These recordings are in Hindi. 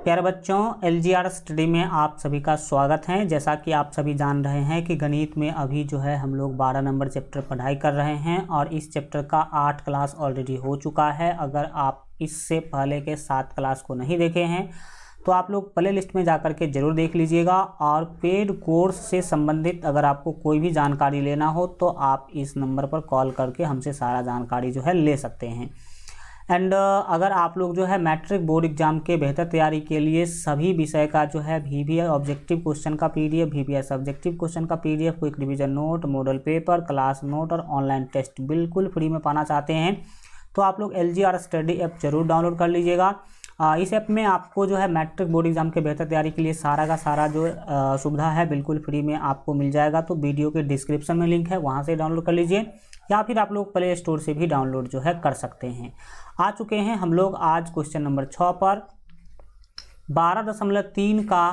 प्यारे बच्चों, LGR स्टडी में आप सभी का स्वागत है। जैसा कि आप सभी जान रहे हैं कि गणित में अभी जो है हम लोग 12 नंबर चैप्टर पढ़ाई कर रहे हैं और इस चैप्टर का 8 क्लास ऑलरेडी हो चुका है। अगर आप इससे पहले के 7 क्लास को नहीं देखे हैं तो आप लोग प्ले लिस्ट में जाकर के ज़रूर देख लीजिएगा। और पेड कोर्स से संबंधित अगर आपको कोई भी जानकारी लेना हो तो आप इस नंबर पर कॉल करके हमसे सारा जानकारी जो है ले सकते हैं। एंड अगर आप लोग जो है मैट्रिक बोर्ड एग्जाम के बेहतर तैयारी के लिए सभी विषय का जो है VBI ऑब्जेक्टिव क्वेश्चन का PDF, VBI सब्जेक्टिव क्वेश्चन का PDF, quick revision note, model paper, class note और ऑनलाइन टेस्ट बिल्कुल फ्री में पाना चाहते हैं तो आप लोग LGR स्टडी ऐप जरूर डाउनलोड कर लीजिएगा। इस ऐप में आपको जो है मैट्रिक बोर्ड एग्जाम के बेहतर तैयारी के लिए सारा का सारा जो सुविधा है बिल्कुल फ्री में आपको मिल जाएगा। तो वीडियो के डिस्क्रिप्शन में लिंक है, वहाँ से डाउनलोड कर लीजिए या फिर आप लोग प्ले स्टोर से भी डाउनलोड जो है कर सकते हैं। आ चुके हैं हम लोग आज क्वेश्चन नंबर 6 पर। 12.3 का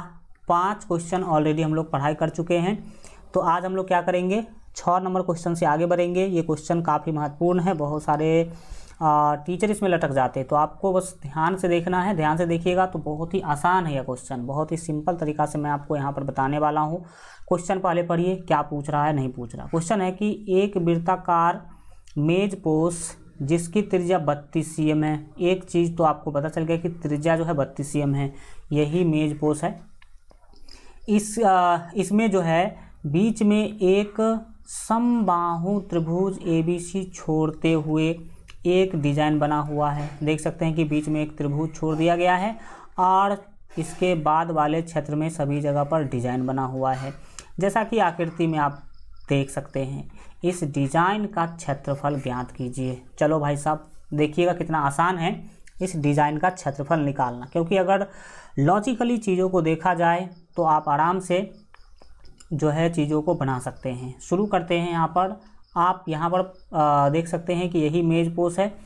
5 क्वेश्चन ऑलरेडी हम लोग पढ़ाई कर चुके हैं। तो आज हम लोग क्या करेंगे, 6 नंबर क्वेश्चन से आगे बढ़ेंगे। ये क्वेश्चन काफ़ी महत्वपूर्ण है, बहुत सारे टीचर इसमें लटक जाते हैं, तो आपको बस ध्यान से देखना है। ध्यान से देखिएगा तो बहुत ही आसान है यह क्वेश्चन, बहुत ही सिंपल तरीका से मैं आपको यहाँ पर बताने वाला हूँ। क्वेश्चन पहले पढ़िए, क्या पूछ रहा है नहीं पूछ रहा। क्वेश्चन है कि एक वृत्ताकार मेज पोश जिसकी त्रिज्या 32 cm है। एक चीज़ तो आपको पता चल गया कि त्रिज्या जो है 32 cm है, यही मेज पोश है। इसमें जो है बीच में एक समबाहु त्रिभुज ABC छोड़ते हुए एक डिजाइन बना हुआ है। देख सकते हैं कि बीच में एक त्रिभुज छोड़ दिया गया है और इसके बाद वाले क्षेत्र में सभी जगह पर डिजाइन बना हुआ है। जैसा कि आकृति में आप देख सकते हैं। इस डिजाइन का क्षेत्रफल ज्ञात कीजिए। चलो भाई साहब, देखिएगा कितना आसान है इस डिजाइन का क्षेत्रफल निकालना, क्योंकि अगर लॉजिकली चीज़ों को देखा जाए तो आप आराम से जो है चीज़ों को बना सकते हैं। शुरू करते हैं। आप यहाँ पर देख सकते हैं कि यही मेज पोश है।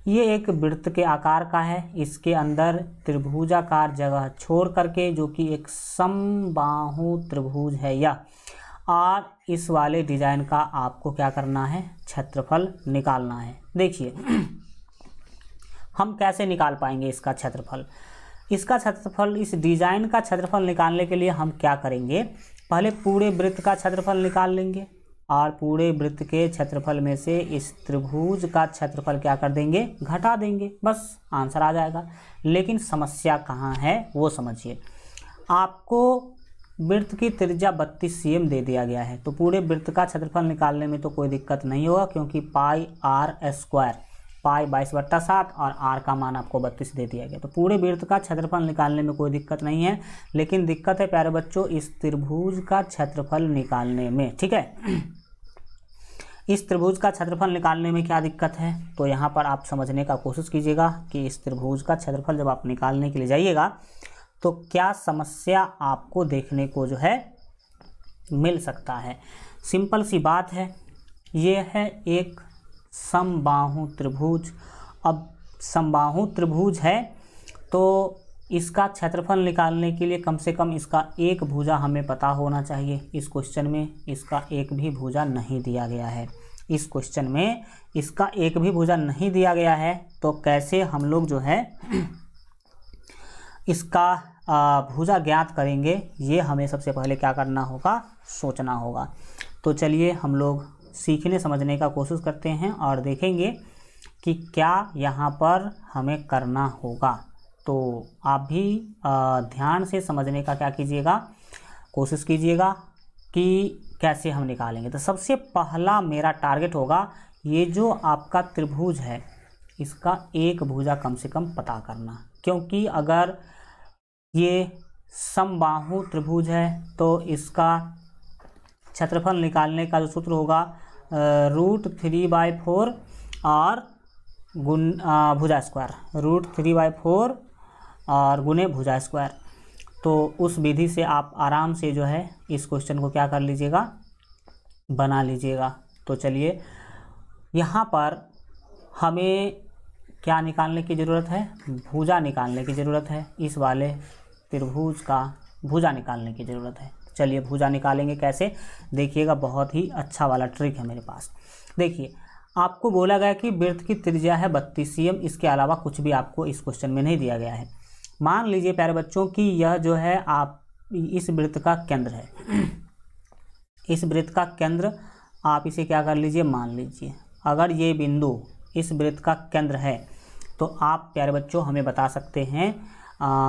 ये एक वृत्त के आकार का है। इसके अंदर त्रिभुजाकार जगह छोड़ करके, जो कि एक समबाहु त्रिभुज है यह, और इस वाले डिजाइन का आपको क्या करना है, क्षेत्रफल निकालना है। देखिए हम कैसे निकाल पाएंगे इसका क्षेत्रफल। इस डिजाइन का क्षेत्रफल निकालने के लिए हम क्या करेंगे, पहले पूरे वृत्त का क्षेत्रफल निकाल लेंगे और पूरे वृत्त के क्षेत्रफल में से इस त्रिभुज का क्षेत्रफल क्या कर देंगे, घटा देंगे, बस आंसर आ जाएगा। लेकिन समस्या कहाँ है वो समझिए। आपको वृत्त की त्रिज्या 32 cm दे दिया गया है, तो पूरे वृत्त का क्षेत्रफल निकालने में तो कोई दिक्कत नहीं होगा, क्योंकि πr², पाई 22/7 और r का मान आपको 32 दे दिया गया। तो पूरे वृत्त का क्षेत्रफल निकालने में कोई दिक्कत नहीं है। लेकिन दिक्कत है प्यारे बच्चों इस त्रिभुज का क्षेत्रफल निकालने में। ठीक है, इस त्रिभुज का क्षेत्रफल निकालने में क्या दिक्कत है, तो यहाँ पर आप समझने का कोशिश कीजिएगा कि इस त्रिभुज का क्षेत्रफल जब आप निकालने के लिए जाइएगा तो क्या समस्या आपको देखने को जो है मिल सकता है। सिंपल सी बात है, ये है एक समबाहु त्रिभुज। अब समबाहु त्रिभुज है तो इसका क्षेत्रफल निकालने के लिए कम से कम इसका एक भुजा हमें पता होना चाहिए। इस क्वेश्चन में इसका एक भी भुजा नहीं दिया गया है। इस क्वेश्चन में इसका एक भी भुजा नहीं दिया गया है, तो कैसे हम लोग जो है इसका भुजा ज्ञात करेंगे, ये हमें सबसे पहले क्या करना होगा, सोचना होगा। तो चलिए हम लोग सीखने समझने का कोशिश करते हैं और देखेंगे कि क्या यहाँ पर हमें करना होगा। तो आप भी ध्यान से समझने का क्या कीजिएगा, कोशिश कीजिएगा कि कैसे हम निकालेंगे। तो सबसे पहला मेरा टारगेट होगा, ये जो आपका त्रिभुज है इसका एक भुजा कम से कम पता करना, क्योंकि अगर ये समबाहु त्रिभुज है तो इसका क्षेत्रफल निकालने का जो सूत्र होगा √3/4 और भुजा स्क्वायर, √3/4 और गुने भुजा स्क्वायर। तो उस विधि से आप आराम से जो है इस क्वेश्चन को क्या कर लीजिएगा, बना लीजिएगा। तो चलिए यहाँ पर हमें क्या निकालने की ज़रूरत है, भुजा निकालने की ज़रूरत है। इस वाले त्रिभुज का भुजा निकालने की ज़रूरत है। चलिए भुजा निकालेंगे कैसे, देखिएगा बहुत ही अच्छा वाला ट्रिक है मेरे पास। देखिए आपको बोला गया कि वृत्त की त्रिज्या है 32 cm, इसके अलावा कुछ भी आपको इस क्वेश्चन में नहीं दिया गया है। मान लीजिए प्यारे बच्चों कि यह जो है आप इस वृत्त का केंद्र है। इस वृत्त का केंद्र आप इसे क्या कर लीजिए, मान लीजिए। अगर ये बिंदु इस वृत्त का केंद्र है तो आप प्यारे बच्चों हमें बता सकते हैं,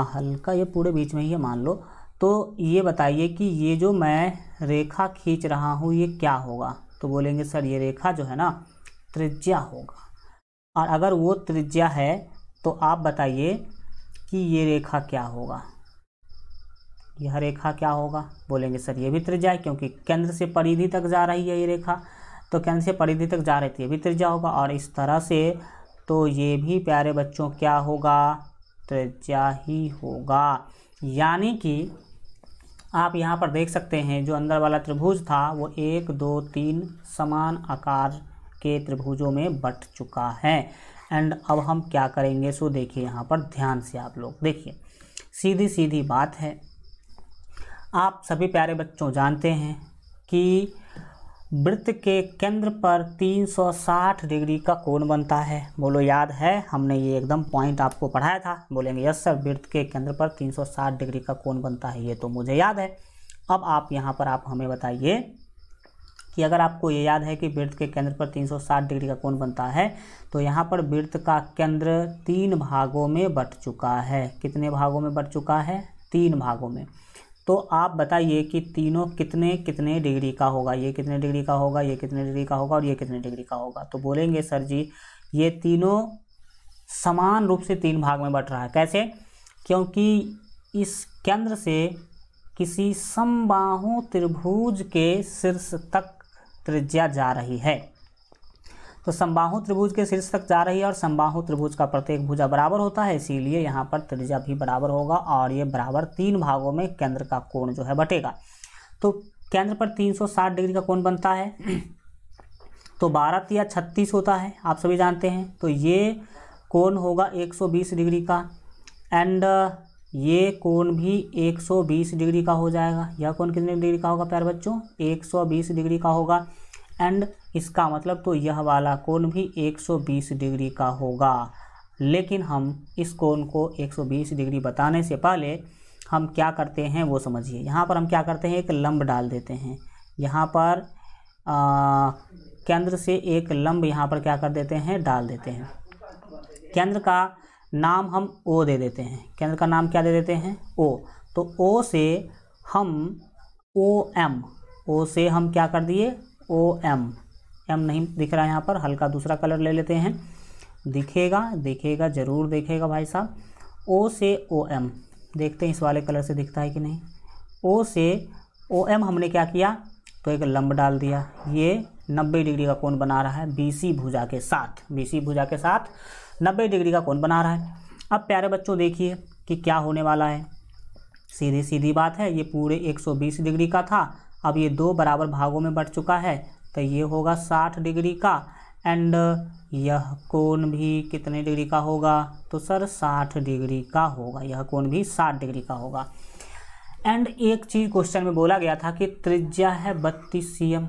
हल्का ये पूरे बीच में ही है मान लो, तो ये बताइए कि ये जो मैं रेखा खींच रहा हूँ ये क्या होगा। तो बोलेंगे सर ये रेखा जो है ना त्रिज्या होगा। और अगर वो त्रिज्या है तो आप बताइए कि ये रेखा क्या होगा, यह रेखा क्या होगा। बोलेंगे सर ये भी त्रिज्या है, क्योंकि केंद्र से परिधि तक जा रही है ये रेखा, तो केंद्र से परिधि तक जा रही थी, ये भी त्रिज्या होगा। और इस तरह से तो ये भी प्यारे बच्चों क्या होगा, त्रिज्या ही होगा। यानी कि आप यहाँ पर देख सकते हैं जो अंदर वाला त्रिभुज था वो 1 2 3 समान आकार के त्रिभुजों में बंट चुका है। एंड अब हम क्या करेंगे, सो देखिए यहाँ पर ध्यान से आप लोग देखिए, सीधी सीधी बात है। आप सभी प्यारे बच्चों जानते हैं कि वृत्त के केंद्र पर 360 डिग्री का कोण बनता है। बोलो याद है, हमने ये एकदम पॉइंट आपको पढ़ाया था। बोलेंगे यस सर, वृत्त के केंद्र पर 360 डिग्री का कोण बनता है, ये तो मुझे याद है। अब आप यहाँ पर आप हमें बताइए कि अगर आपको ये याद है कि वृत्त के केंद्र पर 360 डिग्री का कोण बनता है, तो यहाँ पर वृत्त का केंद्र 3 भागों में बंट चुका है। कितने भागों में बंट चुका है, 3 भागों में। तो आप बताइए कि तीनों कितने कितने डिग्री का होगा, ये कितने डिग्री का होगा, ये कितने डिग्री का होगा और ये कितने डिग्री का होगा। तो बोलेंगे सर जी ये तीनों समान रूप से 3 भाग में बंट रहा है। कैसे, क्योंकि इस केंद्र से किसी समबाहु त्रिभुज के शीर्ष तक त्रिज्या जा रही है। तो समबाहु त्रिभुज के शीर्ष तक जा रही है और समबाहु त्रिभुज का प्रत्येक भुजा बराबर होता है, इसीलिए यहाँ पर त्रिज्या भी बराबर होगा और ये बराबर 3 भागों में केंद्र का कोण जो है बटेगा। तो केंद्र पर 360 डिग्री का कोण बनता है, तो 12 या 36 होता है, आप सभी जानते हैं। तो ये कोण होगा 120 डिग्री का एंड ये कोण भी 120 डिग्री का हो जाएगा। यह कोण कितने डिग्री का होगा प्यारे बच्चों, 120 डिग्री का होगा। एंड इसका मतलब तो यह वाला कोण भी 120 डिग्री का होगा। लेकिन हम इस कोण को 120 डिग्री बताने से पहले हम क्या करते हैं वो समझिए। यहाँ पर हम क्या करते हैं, एक लंब डाल देते हैं। यहाँ पर केंद्र से एक लंब यहाँ पर क्या कर देते हैं, डाल देते हैं। केंद्र का नाम हम O दे देते हैं। केंद्र का नाम क्या दे देते हैं, O। तो O से हम OM, O से हम क्या कर दिए, OM। M नहीं दिख रहा है यहाँ पर, हल्का दूसरा कलर ले लेते हैं, दिखेगा ज़रूर दिखेगा भाई साहब। O से OM, देखते हैं इस वाले कलर से दिखता है कि नहीं। O से OM हमने क्या किया, तो एक लंब डाल दिया। ये 90 डिग्री का कोण बना रहा है BC भुजा के साथ, BC भुजा के साथ 90 डिग्री का कोण बना रहा है। अब प्यारे बच्चों देखिए कि क्या होने वाला है, सीधी सीधी बात है। ये पूरे 120 डिग्री का था, अब ये 2 बराबर भागों में बंट चुका है, तो ये होगा 60 डिग्री का। एंड यह कोण भी कितने डिग्री का होगा, तो सर 60 डिग्री का होगा। यह कोण भी 60 डिग्री का होगा। एंड एक चीज़ क्वेश्चन में बोला गया था कि त्रिज्या है 32 cm।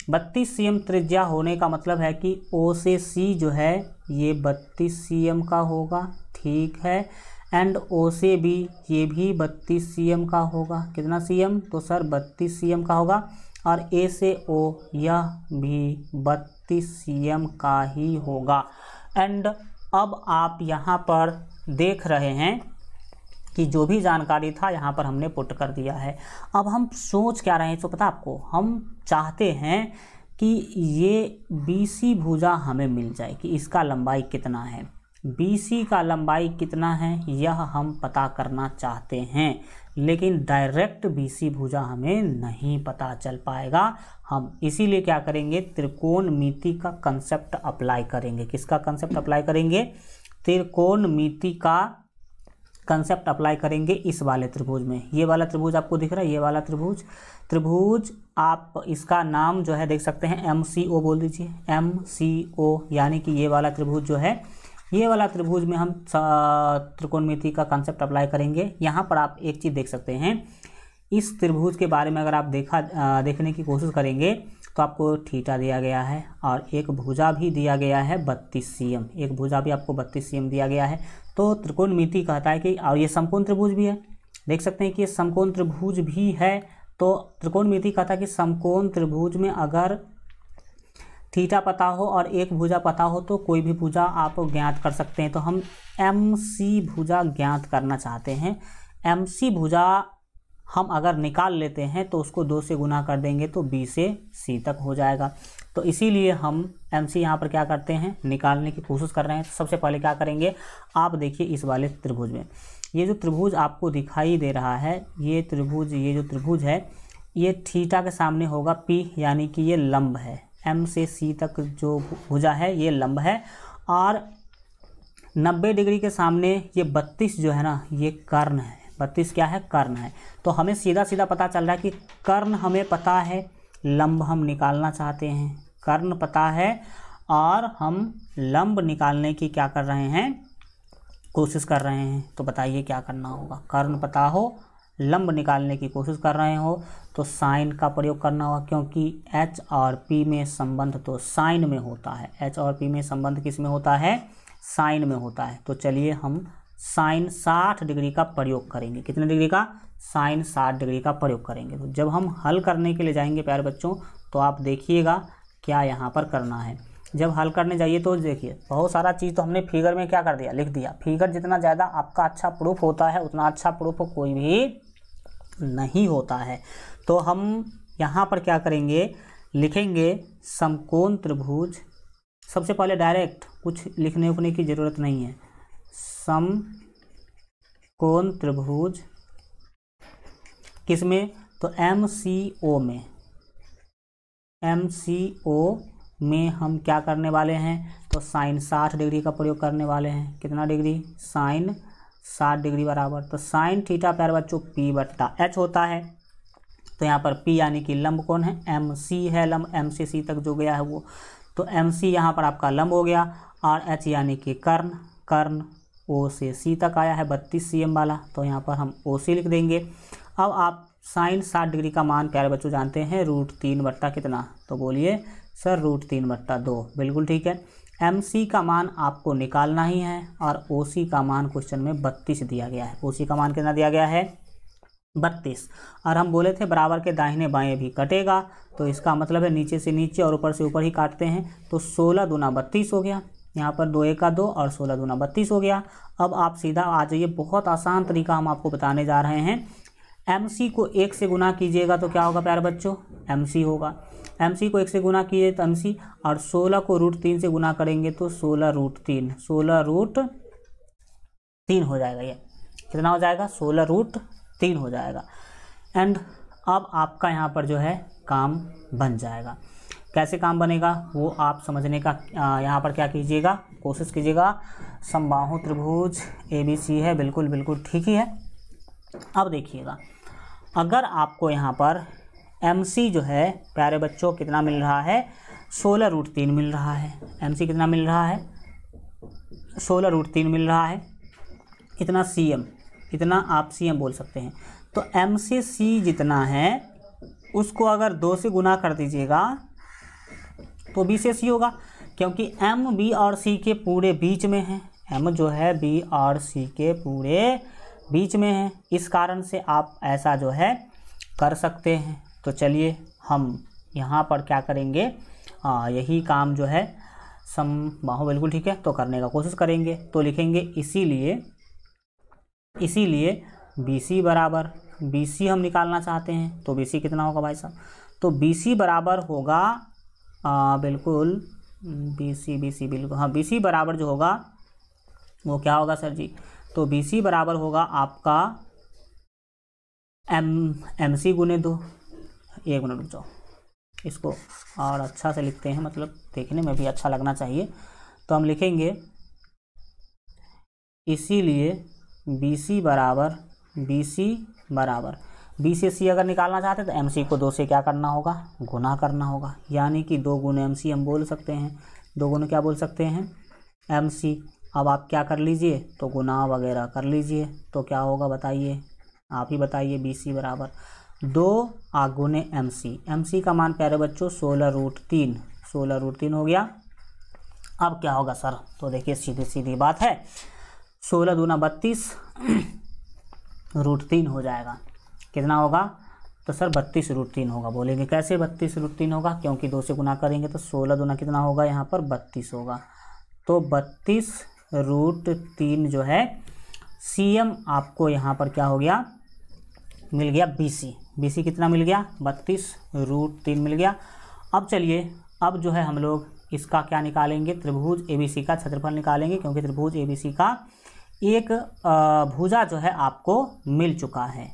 32 cm त्रिज्या होने का मतलब है कि O से C जो है ये 32 cm का होगा, ठीक है। एंड O से B ये भी 32 cm का होगा। कितना cm, तो सर 32 cm का होगा। और A से O यह भी 32 cm का ही होगा। एंड अब आप यहाँ पर देख रहे हैं कि जो भी जानकारी था यहाँ पर हमने पुट कर दिया है। अब हम सोच क्या रहे हैं, तो पता आपको, हम चाहते हैं कि ये BC भुजा हमें मिल जाए कि इसका लंबाई कितना है। BC का लंबाई कितना है यह हम पता करना चाहते हैं, लेकिन डायरेक्ट BC भुजा हमें नहीं पता चल पाएगा। हम इसीलिए क्या करेंगे, त्रिकोणमिति का कंसेप्ट अप्लाई करेंगे। किसका कंसेप्ट अप्लाई करेंगे, त्रिकोणमिति का कंसेप्ट अप्लाई करेंगे इस वाले त्रिभुज में। ये वाला त्रिभुज आपको दिख रहा है, ये वाला त्रिभुज आप इसका नाम जो है देख सकते हैं MCO बोल दीजिए, MCO। यानी कि ये वाला त्रिभुज जो है, ये वाला त्रिभुज में हम त्रिकोणमिति का कंसेप्ट अप्लाई करेंगे। यहाँ पर आप एक चीज़ देख सकते हैं, इस त्रिभुज के बारे में अगर आप देखने की कोशिश करेंगे तो आपको थीटा दिया गया है और एक भुजा भी दिया गया है 32 cm, एक भुजा भी आपको 32 cm दिया गया है। तो त्रिकोणमिति कहता है कि, और ये समकोण त्रिभुज भी है, देख सकते हैं कि ये समकोण त्रिभुज भी है। तो त्रिकोणमिति कहता है कि समकोण त्रिभुज में अगर थीटा पता हो और एक भुजा पता हो तो कोई भी भुजा आप ज्ञात कर सकते हैं। तो हम MC भुजा ज्ञात करना चाहते हैं। MC भुजा हम अगर निकाल लेते हैं तो उसको 2 से गुना कर देंगे तो B से C तक हो जाएगा। तो इसीलिए हम MC यहाँ पर क्या करते हैं, निकालने की कोशिश कर रहे हैं। तो सबसे पहले क्या करेंगे, आप देखिए इस वाले त्रिभुज में, ये जो त्रिभुज आपको दिखाई दे रहा है, ये जो त्रिभुज है, ये थीटा के सामने होगा P, यानी कि ये लंब है। M से C तक जो भुजा है ये लंब है, और 90 डिग्री के सामने ये 32 जो है ना, ये कर्ण है। 32 क्या है, कर्ण है। तो हमें सीधा सीधा पता चल रहा है कि कर्ण हमें पता है, लंब हम निकालना चाहते हैं। कर्ण पता है और हम लंब निकालने की क्या कर रहे हैं, कोशिश कर रहे हैं। तो बताइए क्या करना होगा। कर्ण पता हो, लंब निकालने की कोशिश कर रहे हो तो साइन का प्रयोग करना होगा, क्योंकि H और P में संबंध तो साइन में होता है। H और P में संबंध किस में होता है, साइन में होता है। तो चलिए हम साइन 60 डिग्री का प्रयोग करेंगे। कितने डिग्री का, साइन 60 डिग्री का प्रयोग करेंगे। तो जब हम हल करने के लिए जाएंगे प्यारे बच्चों, तो आप देखिएगा क्या यहाँ पर करना है। जब हल करने जाइए तो देखिए बहुत सारा चीज़ तो हमने फिगर में क्या कर दिया, लिख दिया। फिगर जितना ज़्यादा आपका अच्छा प्रूफ होता है उतना अच्छा प्रूफ कोई भी नहीं होता है। तो हम यहाँ पर क्या करेंगे, लिखेंगे समकोण त्रिभुज। सबसे पहले डायरेक्ट कुछ लिखने उखने की ज़रूरत नहीं है। समकोण त्रिभुज किसमें, तो MCO में। MCO में हम क्या करने वाले हैं, तो साइन 60 डिग्री का प्रयोग करने वाले हैं। कितना डिग्री, साइन 60 डिग्री बराबर, तो साइन थीटा प्यारे बच्चों P/H होता है। तो यहाँ पर P यानी कि लंब कौन है, MC है लंब, M से C तक जो गया है वो। तो MC यहाँ पर आपका लंब हो गया, और H यानी कि कर्ण, कर्ण O से C तक आया है 32 cm वाला, तो यहाँ पर हम OC लिख देंगे। अब आप साइन 60 डिग्री का मान प्यारे बच्चों जानते हैं √3 बट्टा कितना, तो बोलिए सर √3/2। बिल्कुल ठीक है। MC का मान आपको निकालना ही है, और OC का मान क्वेश्चन में 32 दिया गया है। OC का मान कितना दिया गया है, 32। और हम बोले थे बराबर के दाहिने बाएं भी कटेगा, तो इसका मतलब है नीचे से नीचे और ऊपर से ऊपर ही काटते हैं। तो 16 दूना 32 हो गया, यहाँ पर 2 1 2 और 16 दूना 32 हो गया। अब आप सीधा आ जाइए, बहुत आसान तरीका हम आपको बताने जा रहे हैं। MC को 1 से गुना कीजिएगा तो क्या होगा प्यारे बच्चों, MC होगा। MC को 1 से गुना कीजिए तो MC, और 16 को √3 से गुना करेंगे तो 16√3, 16√3 हो जाएगा। ये कितना हो जाएगा, 16√3 हो जाएगा। एंड अब आपका यहाँ पर जो है काम बन जाएगा। कैसे काम बनेगा वो आप समझने का यहाँ पर क्या कीजिएगा, कोशिश कीजिएगा। समबाहु त्रिभुज ABC है, बिल्कुल बिल्कुल ठीक ही है। अब देखिएगा, अगर आपको यहाँ पर MC जो है प्यारे बच्चों कितना मिल रहा है, 16√3 मिल रहा है। MC कितना मिल रहा है, 16√3 मिल रहा है। इतना CM, इतना आप CM बोल सकते हैं। तो M से C जितना है उसको अगर 2 से गुना कर दीजिएगा तो B से C होगा, क्योंकि M B और C के पूरे बीच में है। M जो है B और C के पूरे बीच में है, इस कारण से आप ऐसा जो है कर सकते हैं। तो चलिए हम यहाँ पर क्या करेंगे, यही काम जो है समबाहु, बिल्कुल ठीक है, तो करने का कोशिश करेंगे। तो लिखेंगे इसीलिए BC बराबर, BC हम निकालना चाहते हैं, तो BC कितना होगा भाई साहब, तो BC बराबर होगा बिल्कुल BC बिल्कुल, हाँ BC बराबर जो होगा वो क्या होगा सर जी, तो BC बराबर होगा आपका MC गुने 2। 1 मिनट रुक जाओ, इसको और अच्छा से लिखते हैं, मतलब देखने में भी अच्छा लगना चाहिए। तो हम लिखेंगे इसीलिए BC बराबर B से C अगर निकालना चाहते हैं तो MC को 2 से क्या करना होगा, गुना करना होगा, यानी कि 2 गुने MC हम बोल सकते हैं। 2 गुने क्या बोल सकते हैं, MC। अब आप क्या कर लीजिए, तो गुना वगैरह कर लीजिए, तो क्या होगा बताइए, आप ही बताइए। BC बराबर 2 गुने MC। MC का मान प्यारे बच्चों 16√3, 16√3 हो गया। अब क्या होगा सर, तो देखिए सीधी सीधी बात है, 16 दूना 32 √3 हो जाएगा। कितना होगा, तो सर 32√3 होगा। बोलेंगे कैसे 32√3 होगा, क्योंकि 2 से गुना करेंगे तो 16 दूना कितना होगा, यहाँ पर 32 होगा। तो 32√3 जो है CM आपको यहाँ पर क्या हो गया, मिल गया BC। BC कितना मिल गया, 32√3 मिल गया। अब चलिए, अब जो है हम लोग इसका क्या निकालेंगे, त्रिभुज ABC का क्षेत्रफल निकालेंगे, क्योंकि त्रिभुज ABC का एक भुजा जो है आपको मिल चुका है।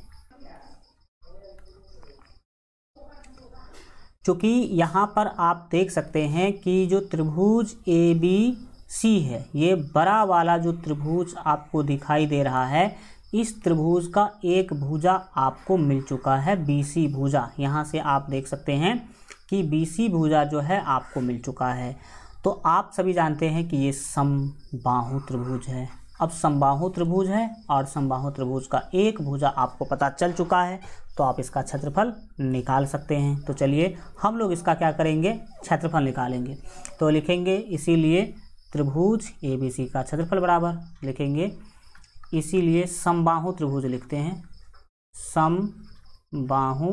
चूँकि यहाँ पर आप देख सकते हैं कि जो त्रिभुज ABC है, ये बड़ा वाला जो त्रिभुज आपको दिखाई दे रहा है, इस त्रिभुज का एक भुजा आपको मिल चुका है, BC भुजा। यहाँ से आप देख सकते हैं कि BC भुजा जो है आपको मिल चुका है। तो आप सभी जानते हैं कि ये समबाहु त्रिभुज है। अब समबाहु त्रिभुज है और समबाहु त्रिभुज का एक भुजा आपको पता चल चुका है, तो आप इसका क्षेत्रफल निकाल सकते हैं। तो चलिए हम लोग इसका क्या करेंगे, क्षेत्रफल निकालेंगे। तो लिखेंगे इसीलिए त्रिभुज ABC का क्षेत्रफल बराबर लिखेंगे, इसीलिए समबाहु त्रिभुज लिखते हैं, समबाहु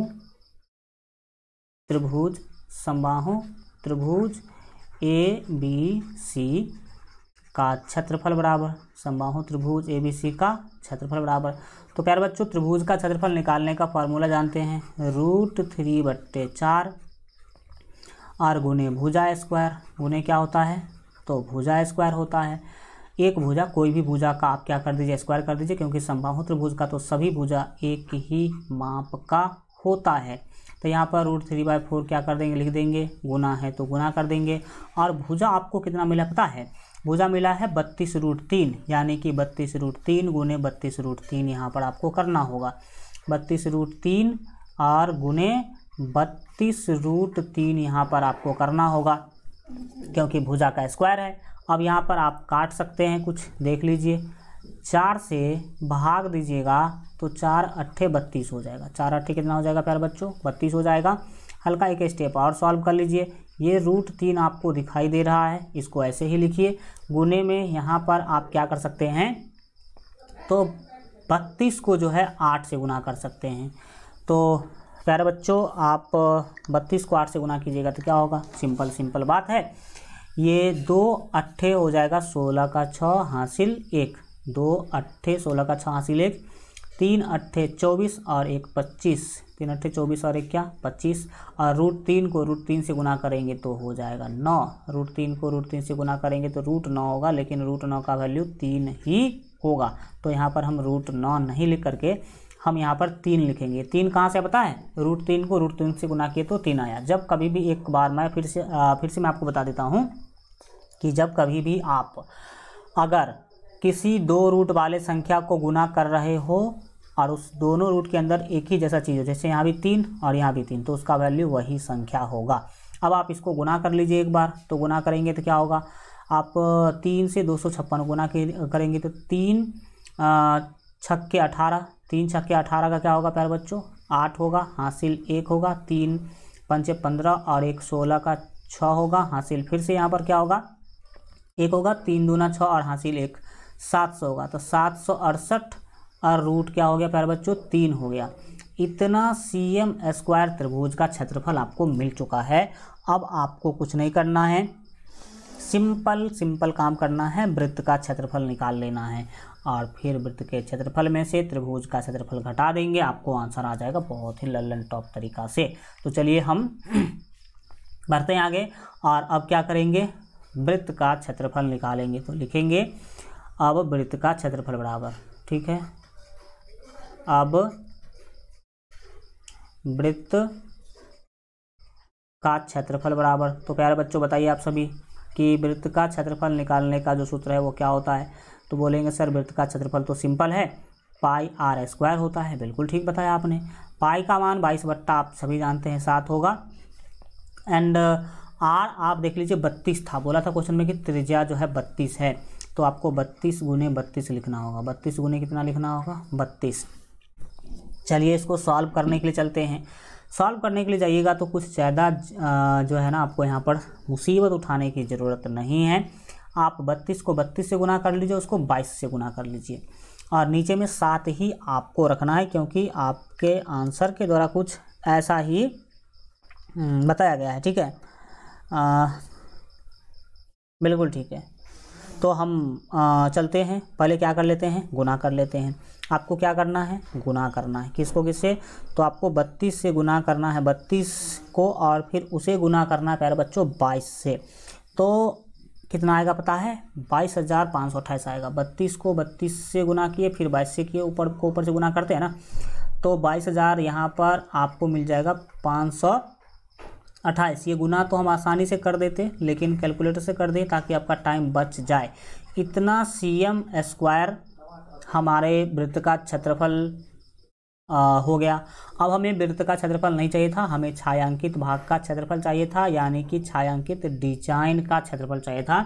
त्रिभुज, समबाहु त्रिभुज ABC का क्षेत्रफल बराबर, समबाहु त्रिभुज ABC का क्षेत्रफल बराबर। तो प्यारे बच्चों, त्रिभुज का क्षेत्रफल निकालने का फॉर्मूला जानते हैं, √3/4 और गुने भुजा स्क्वायर। गुने क्या होता है, तो भुजा स्क्वायर होता है। एक भुजा, कोई भी भुजा का आप क्या कर दीजिए, स्क्वायर कर दीजिए, क्योंकि समबाहु त्रिभुज का तो सभी भुजा एक ही माप का होता है। तो यहाँ पर √3/4 क्या कर देंगे, लिख देंगे, गुना है तो गुना कर देंगे। और भुजा आपको कितना मिला पता है, भुजा मिला है 32√3, यानी कि 32√3 गुने 32√3 यहाँ पर आपको करना होगा। 32√3 और गुने 32√3 यहाँ पर आपको करना होगा, क्योंकि भुजा का स्क्वायर है। अब यहाँ पर आप काट सकते हैं, कुछ देख लीजिए, 4 से भाग दीजिएगा तो 4 अट्ठे 32 हो जाएगा। 4 अट्ठे कितना हो जाएगा प्यारे बच्चों, 32 हो जाएगा। हल्का एक स्टेप और सॉल्व कर लीजिए। ये √3 आपको दिखाई दे रहा है, इसको ऐसे ही लिखिए। गुने में यहाँ पर आप क्या कर सकते हैं, तो 32 को जो है 8 से गुना कर सकते हैं। तो प्यारे बच्चों, आप 32 को 8 से गुना कीजिएगा तो क्या होगा, सिंपल बात है। ये 2 अट्ठे हो जाएगा 16 का 6 हासिल 1, 2 अट्ठे 16 का 6 हासिल 1, 3 अट्ठे 24 और 1 25, 3 अट्ठे 24 और 1 क्या 25, और √3 को √3 से गुना करेंगे तो हो जाएगा 9। √3 को √3 से गुना करेंगे तो √9 होगा, लेकिन √9 का वैल्यू 3 ही होगा। तो यहाँ पर हम √9 नहीं लिख करके हम यहाँ पर 3 लिखेंगे। 3 कहाँ से पता है, √3 को √3 से गुना किए तो 3 आया। जब कभी भी, एक बार मैं फिर से मैं आपको बता देता हूँ कि जब कभी भी आप अगर किसी 2 रूट वाले संख्या को गुना कर रहे हो और उस दोनों रूट के अंदर एक ही जैसा चीज़ हो, जैसे यहाँ भी 3 और यहाँ भी 3, तो उसका वैल्यू वही संख्या होगा। अब आप इसको गुना कर लीजिए एक बार, तो गुना करेंगे तो क्या होगा, आप 3 से 256 गुना करेंगे तो 3 छक्के 18, 3 छक्के 18 का क्या होगा प्यारे बच्चों, 8 होगा, हासिल 1 होगा, 3 पंचे 15 और 1 16 का 6 होगा, हासिल फिर से यहाँ पर क्या होगा 1 होगा, 3 दूना 6 और हासिल 1 700 होगा। तो 768 और रूट क्या हो गया प्यारे बच्चों, 3 हो गया। इतना CM स्क्वायर त्रिभुज का क्षेत्रफल आपको मिल चुका है। अब आपको कुछ नहीं करना है, सिंपल काम करना है, वृत्त का क्षेत्रफल निकाल लेना है और फिर वृत्त के क्षेत्रफल में से त्रिभुज का क्षेत्रफल घटा देंगे, आपको आंसर आ जाएगा बहुत ही लल्लन टॉप तरीका से। तो चलिए हम बढ़ते हैं आगे और अब क्या करेंगे, वृत्त का क्षेत्रफल निकालेंगे। तो लिखेंगे अब वृत्त का क्षेत्रफल बराबर, ठीक है, अब वृत्त का क्षेत्रफल बराबर। तो प्यारे बच्चों बताइए आप सभी कि वृत्त का क्षेत्रफल निकालने का जो सूत्र है वो क्या होता है। तो बोलेंगे सर वृत्त का क्षेत्रफल तो सिंपल है, πr² होता है। बिल्कुल ठीक बताया आपने। पाई का मान 22 आप सभी जानते हैं 7 होगा, एंड आर आप देख लीजिए 32 था, बोला था क्वेश्चन में कि त्रिज्या जो है 32 है, तो आपको 32 गुने 32 लिखना होगा। 32 गुने कितना लिखना होगा, 32। चलिए इसको सॉल्व करने के लिए चलते हैं। सॉल्व करने के लिए जाइएगा तो कुछ ज़्यादा जो है ना आपको यहाँ पर मुसीबत उठाने की ज़रूरत नहीं है। आप 32 को 32 से गुना कर लीजिए, उसको 22 से गुना कर लीजिए और नीचे में 7 ही आपको रखना है, क्योंकि आपके आंसर के द्वारा कुछ ऐसा ही बताया गया है। ठीक है, बिल्कुल ठीक है। तो हम चलते हैं, पहले क्या कर लेते हैं, गुना कर लेते हैं। आपको क्या करना है, गुना करना है। किसको किससे, तो आपको 32 से गुना करना है 32 को, और फिर उसे गुना करना है प्यारे बच्चों 22 से। तो कितना आएगा पता है, 22,528 आएगा। 32 को 32 से गुना किए, फिर 22 से किए, ऊपर को ऊपर से गुना करते हैं ना, तो 22,000 यहाँ पर आपको मिल जाएगा 528। ये गुना तो हम आसानी से कर देते, लेकिन कैलकुलेटर से कर दें ताकि आपका टाइम बच जाए। इतना cm² हमारे वृत्त का क्षेत्रफल हो गया। अब हमें वृत्त का क्षेत्रफल नहीं चाहिए था, हमें छायांकित भाग का क्षेत्रफल चाहिए था, यानी कि छायांकित डिजाइन का क्षेत्रफल चाहिए था।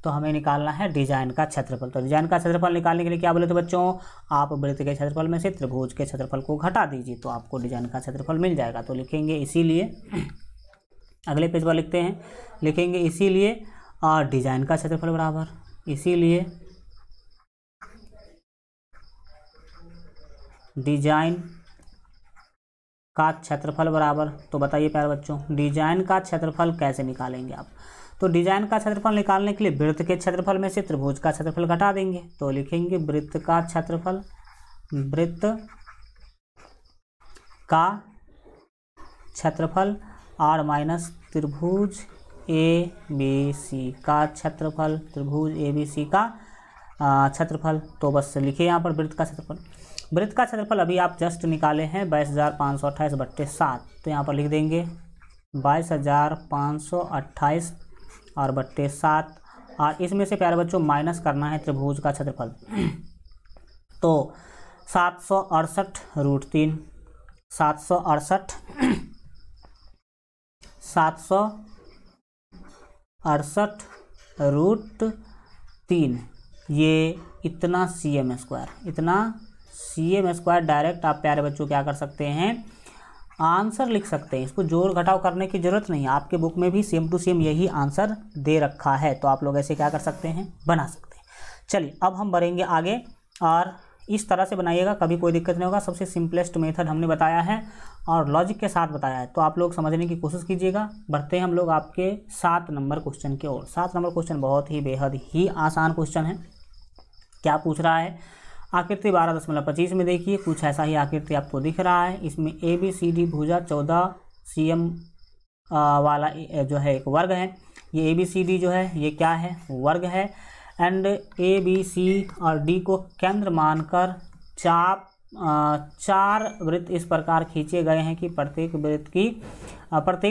तो हमें निकालना है डिजाइन का क्षेत्रफल। तो डिजाइन का क्षेत्रफल निकालने के लिए क्या बोले थे बच्चों, आप वृत्त के क्षेत्रफल में से त्रिभुज के क्षेत्रफल को घटा दीजिए, तो आपको डिजाइन का क्षेत्रफल मिल जाएगा। तो लिखेंगे इसीलिए, अगले पेज पर लिखते हैं, लिखेंगे इसीलिए और डिजाइन का क्षेत्रफल बराबर, इसीलिए डिजाइन का क्षेत्रफल बराबर। तो बताइए प्यारे बच्चों, डिजाइन का क्षेत्रफल कैसे निकालेंगे आप, तो डिजाइन का क्षेत्रफल निकालने के लिए वृत्त के क्षेत्रफल में से त्रिभुज का क्षेत्रफल घटा देंगे। तो लिखेंगे वृत्त का क्षेत्रफल, वृत्त का क्षेत्रफल और माइनस त्रिभुज ABC का क्षेत्रफल, त्रिभुज ABC का क्षेत्रफल। तो बस लिखिए यहाँ पर वृत्त का क्षेत्रफल। वृत्त का क्षेत्रफल अभी आप जस्ट निकाले हैं 22,528/7, तो यहाँ पर लिख देंगे 22,528 और बट्टे 7, और इसमें से प्यारे बच्चों माइनस करना है त्रिभुज का क्षेत्रफल। तो 768√3, 768√3, ये इतना cm², इतना cm² डायरेक्ट आप प्यारे बच्चों क्या कर सकते हैं, आंसर लिख सकते हैं। इसको जोड़ घटाव करने की ज़रूरत नहीं है, आपके बुक में भी सेम टू सेम यही आंसर दे रखा है। तो आप लोग ऐसे क्या कर सकते हैं, बना सकते हैं। चलिए अब हम बढ़ेंगे आगे, और इस तरह से बनाइएगा, कभी कोई दिक्कत नहीं होगा। सबसे सिंपलेस्ट मेथड हमने बताया है और लॉजिक के साथ बताया है, तो आप लोग समझने की कोशिश कीजिएगा। बढ़ते हैं हम लोग आपके 7 नंबर क्वेश्चन की ओर। 7 नंबर क्वेश्चन बहुत ही बेहद ही आसान क्वेश्चन है। क्या पूछ रहा है, आकृति 12.25 में देखिए, कुछ ऐसा ही आकृति आपको दिख रहा है। इसमें ABCD भुजा 14 cm वाला जो है एक वर्ग है। ये ABCD जो है ये क्या है, वर्ग है। एंड ABC और D को केंद्र मानकर चार वृत्त इस प्रकार खींचे गए हैं कि प्रत्येक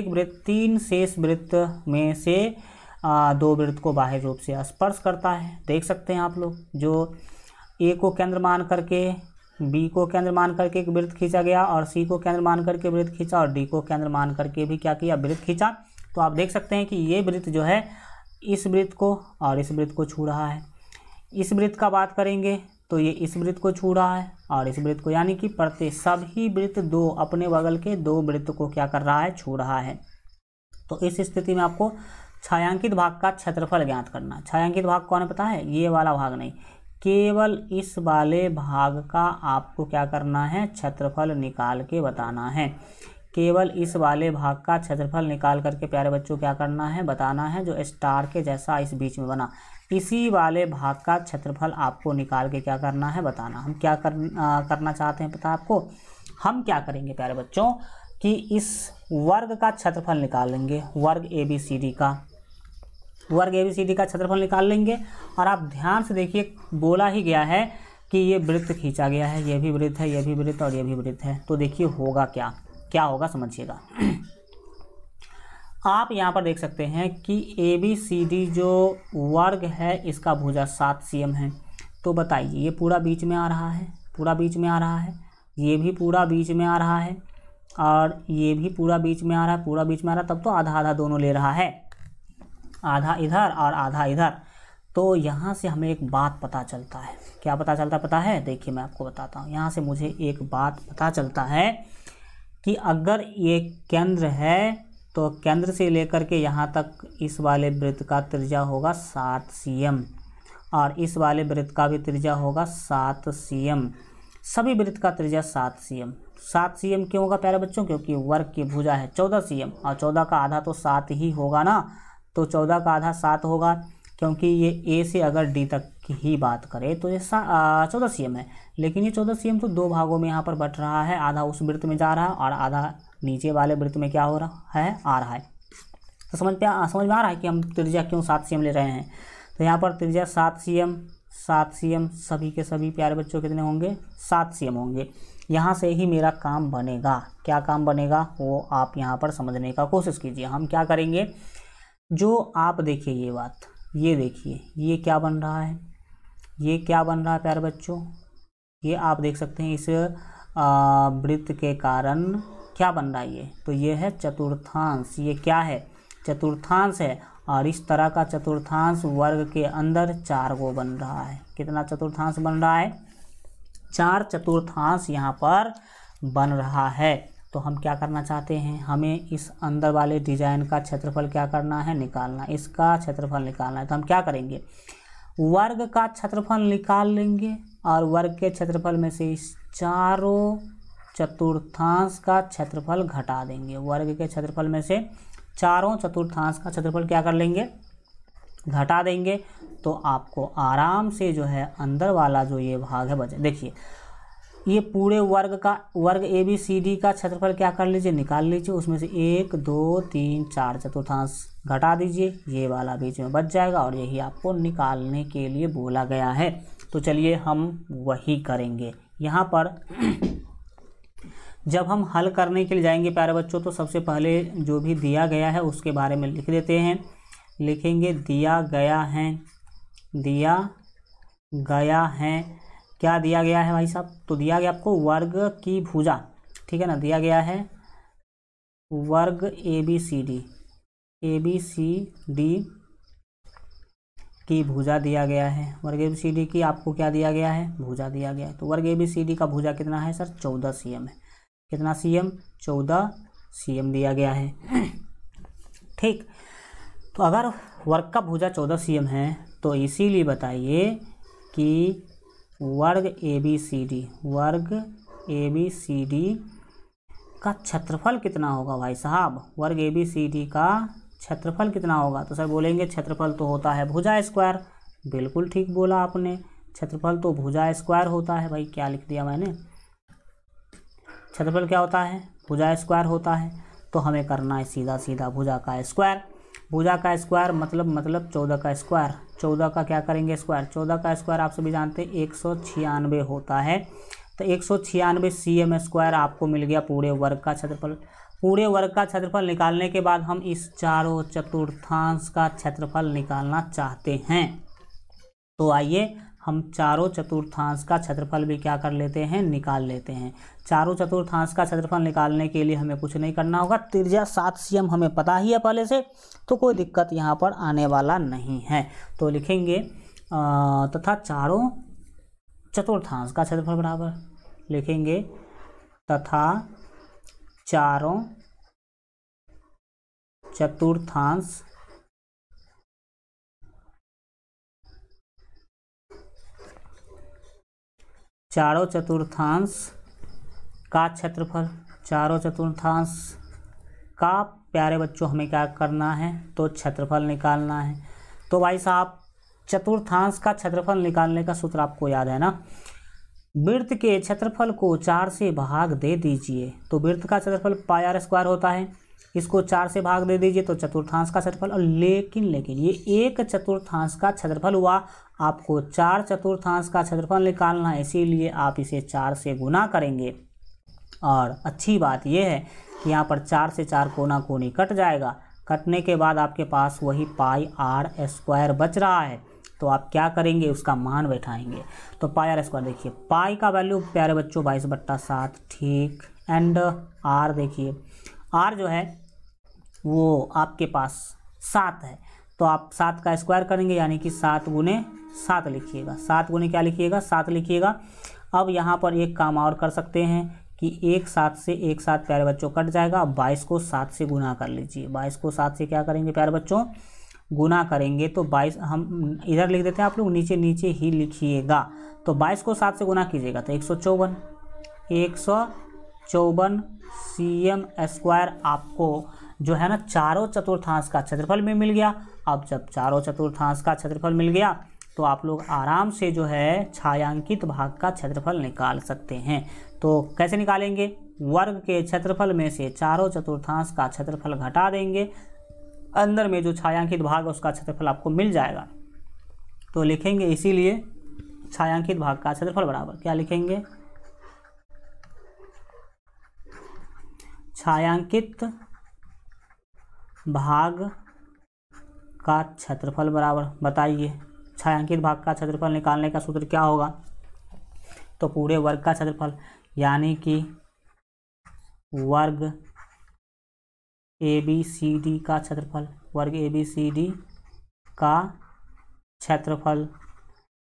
वृत्त 3 शेष वृत्त में से 2 वृत्त को बाह्य रूप से स्पर्श करता है। देख सकते हैं आप लोग, जो A को केंद्र मान करके, B को केंद्र मान करके एक वृत्त खींचा गया, और C को केंद्र मान करके वृत्त खींचा, और D को केंद्र मान करके भी क्या किया, वृत्त खींचा। तो आप देख सकते हैं कि ये वृत्त जो है इस वृत्त को और इस वृत्त को छू रहा है। इस वृत्त का बात करेंगे तो ये इस वृत्त को छू रहा है और इस वृत्त को, यानी कि प्रत्येक सभी वृत्त 2 अपने बगल के 2 वृत्त को क्या कर रहा है, छू रहा है। तो इस स्थिति में आपको छायांकित भाग का क्षेत्रफल ज्ञात करना है। छायांकित भाग कौन है पता है, ये वाला भाग नहीं, केवल इस वाले भाग का आपको क्या करना है, क्षेत्रफल निकाल के बताना है। केवल इस वाले भाग का क्षेत्रफल निकाल करके प्यारे बच्चों क्या करना है, बताना है, जो स्टार के जैसा इस बीच में बना, इसी वाले भाग का क्षेत्रफल आपको निकाल के क्या करना है, बताना। हम क्या करना चाहते हैं पता है आपको, हम क्या करेंगे प्यारे बच्चों कि इस वर्ग का क्षेत्रफल निकाल लेंगे, वर्ग ABCD का क्षेत्रफल निकाल लेंगे। और आप ध्यान से देखिए, बोला ही गया है कि ये वृत्त खींचा गया है, ये भी वृत्त है, ये भी वृत्त और ये भी वृत्त है। तो देखिए होगा क्या होगा समझिएगा। आप यहाँ पर देख सकते हैं कि ABCD जो वर्ग है इसका भुजा 7 cm है। तो बताइए, ये पूरा बीच में आ रहा है, पूरा बीच में आ रहा है, ये भी पूरा बीच में आ रहा है, और ये भी पूरा बीच में आ रहा है, पूरा बीच में आ रहा है, तब तो आधा आधा दोनों ले रहा है, आधा इधर और आधा इधर। तो यहाँ से हमें एक बात पता चलता है, क्या पता चलता पता है? देखिए मैं आपको बताता हूँ। यहाँ से मुझे एक बात पता चलता है कि अगर ये केंद्र है तो केंद्र से लेकर के यहाँ तक इस वाले वृत्त का त्रिज्या होगा 7 cm और इस वाले वृत्त का भी त्रिज्या होगा 7 cm। सभी वृत्त का त्रिज्या 7 cm। 7 cm क्यों होगा प्यारे बच्चों? क्योंकि वर्ग की भुजा है 14 cm और 14 का आधा तो 7 ही होगा ना, तो 14 का आधा 7 होगा। क्योंकि ये ए से अगर डी तक की ही बात करें तो ये 14 cm है, लेकिन ये 14 cm तो 2 भागों में यहाँ पर बट रहा है। आधा उस वृत्त में जा रहा है और आधा नीचे वाले वृत्त में क्या हो रहा है? आ रहा है। तो समझ में आ रहा है कि हम त्रिज्या क्यों 7 cm ले रहे हैं। तो यहाँ पर त्रिज्या 7 cm सभी के सभी प्यारे बच्चों कितने होंगे? 7 cm होंगे। यहाँ से ही मेरा काम बनेगा। क्या काम बनेगा वो आप यहाँ पर समझने का कोशिश कीजिए। हम क्या करेंगे, जो आप देखिए ये बात, ये देखिए ये क्या बन रहा है, ये क्या बन रहा है प्यारे बच्चों? ये आप देख सकते हैं इस वृत्त के कारण क्या बन रहा है ये, तो ये है चतुर्थांश। ये क्या है? चतुर्थांश है। और इस तरह का चतुर्थांश वर्ग के अंदर 4 गो बन रहा है। कितना चतुर्थांश बन रहा है? 4 चतुर्थांश यहाँ पर बन रहा है। तो हम क्या करना चाहते हैं, हमें इस अंदर वाले डिजाइन का क्षेत्रफल क्या करना है? निकालना। इसका क्षेत्रफल निकालना है। तो हम क्या करेंगे, वर्ग का क्षेत्रफल निकाल लेंगे और वर्ग के क्षेत्रफल में से इस चारों चतुर्थांश का क्षेत्रफल घटा देंगे। वर्ग के क्षेत्रफल में से चारों चतुर्थांश का क्षेत्रफल क्या कर लेंगे? घटा देंगे। तो आपको आराम से जो है अंदर वाला जो ये भाग है बचे। देखिए ये पूरे वर्ग ABCD का क्षेत्रफल क्या कर लीजिए? निकाल लीजिए। उसमें से 1 2 3 4 चतुर्थांश घटा दीजिए, ये वाला बीच में बच जाएगा और यही आपको निकालने के लिए बोला गया है। तो चलिए हम वही करेंगे। यहाँ पर जब हम हल करने के लिए जाएंगे प्यारे बच्चों, तो सबसे पहले जो भी दिया गया है उसके बारे में लिख देते हैं। लिखेंगे दिया गया है। क्या दिया गया है भाई साहब? तो दिया गया आपको वर्ग की भुजा, ठीक है ना। दिया गया है वर्ग ABCD की भुजा दिया गया है। वर्ग ABCD की आपको क्या दिया गया है? भुजा दिया गया है। तो वर्ग ABCD का भुजा कितना है सर? 14 cm है। कितना cm? 14 cm दिया गया है। ठीक, तो अगर वर्ग का भुजा 14 cm है तो इसीलिए बताइए कि वर्ग ABCD का क्षेत्रफल कितना होगा भाई साहब? वर्ग ABCD का क्षेत्रफल कितना होगा? तो सर बोलेंगे क्षेत्रफल तो होता है भुजा स्क्वायर। बिल्कुल ठीक बोला आपने, क्षेत्रफल तो भुजा स्क्वायर होता है। भाई क्या लिख दिया मैंने? क्षेत्रफल क्या होता है? भुजा स्क्वायर होता है। तो हमें करना है सीधा सीधा भुजा का स्क्वायर। भुजा का स्क्वायर मतलब 14 का स्क्वायर। 14 का क्या करेंगे? स्क्वायर। 14 का स्क्वायर आप सभी जानते हैं 196 होता है। तो 196 cm स्क्वायर आपको मिल गया पूरे वर्ग का क्षेत्रफल। पूरे वर्ग का क्षेत्रफल निकालने के बाद हम इस चारों चतुर्थांश का क्षेत्रफल निकालना चाहते हैं। तो आइए हम चारों चतुर्थांश का क्षेत्रफल भी क्या कर लेते हैं? निकाल लेते हैं। चारों चतुर्थांश का क्षेत्रफल निकालने के लिए हमें कुछ नहीं करना होगा। त्रिज्या 7 cm हमें पता ही है पहले से, तो कोई दिक्कत यहाँ पर आने वाला नहीं है। तो लिखेंगे तथा चारों चतुर्थांश का क्षेत्रफल बराबर, लिखेंगे तथा चारों चतुर्थांश का क्षेत्रफल। चारों चतुर्थांश का प्यारे बच्चों हमें क्या करना है? तो क्षेत्रफल निकालना है। तो भाई साहब चतुर्थांश का क्षेत्रफल निकालने का सूत्र आपको याद है ना? वृत्त के क्षेत्रफल को 4 से भाग दे दीजिए। तो वृत्त का क्षेत्रफल πr स्क्वायर होता है, इसको 4 से भाग दे दीजिए तो चतुर्थांश का क्षेत्रफल। और लेकिन ये एक चतुर्थांश का क्षेत्रफल हुआ, आपको 4 चतुर्थांश का क्षेत्रफल निकालना है, इसीलिए आप इसे 4 से गुना करेंगे। और अच्छी बात यह है कि यहाँ पर 4 से 4 कोना कोनी कट जाएगा। कटने के बाद आपके पास वही πr स्क्वायर बच रहा है। तो आप क्या करेंगे? उसका मान बैठाएंगे। तो πr स्क्वायर देखिए, पाई का वैल्यू प्यारे बच्चों 22/7, ठीक। एंड r देखिए, r जो है वो आपके पास 7 है, तो आप 7 का स्क्वायर करेंगे यानी कि 7 गुने 7 लिखिएगा। 7 गुने क्या लिखिएगा? 7 लिखिएगा। अब यहाँ पर एक काम और कर सकते हैं कि एक 7 से एक 7 प्यारे बच्चों कट जाएगा। अब 22 को 7 से गुना कर लीजिए। 22 को 7 से क्या करेंगे प्यारे बच्चों? गुना करेंगे तो 22 हम इधर लिख देते हैं, आप लोग नीचे नीचे ही लिखिएगा। तो 22 को 7 से गुना कीजिएगा तो 154 cm स्क्वायर आपको जो है ना चारों चतुर्थांश का क्षेत्रफल में मिल गया। अब जब चारों चतुर्थांश का क्षेत्रफल मिल गया तो आप लोग आराम से जो है छायांकित भाग का क्षेत्रफल निकाल सकते हैं। तो कैसे निकालेंगे? वर्ग के क्षेत्रफल में से चारों चतुर्थांश का क्षेत्रफल घटा देंगे, अंदर में जो छायांकित भाग है उसका क्षेत्रफल आपको मिल जाएगा। तो लिखेंगे इसीलिए छायांकित भाग का क्षेत्रफल बराबर क्या लिखेंगे? छायांकित भाग का क्षेत्रफल बराबर, बताइए छायांकित भाग का क्षेत्रफल निकालने का सूत्र क्या होगा? तो पूरे वर्ग का क्षेत्रफल यानी कि वर्ग ABCD का क्षेत्रफल, वर्ग ABCD का क्षेत्रफल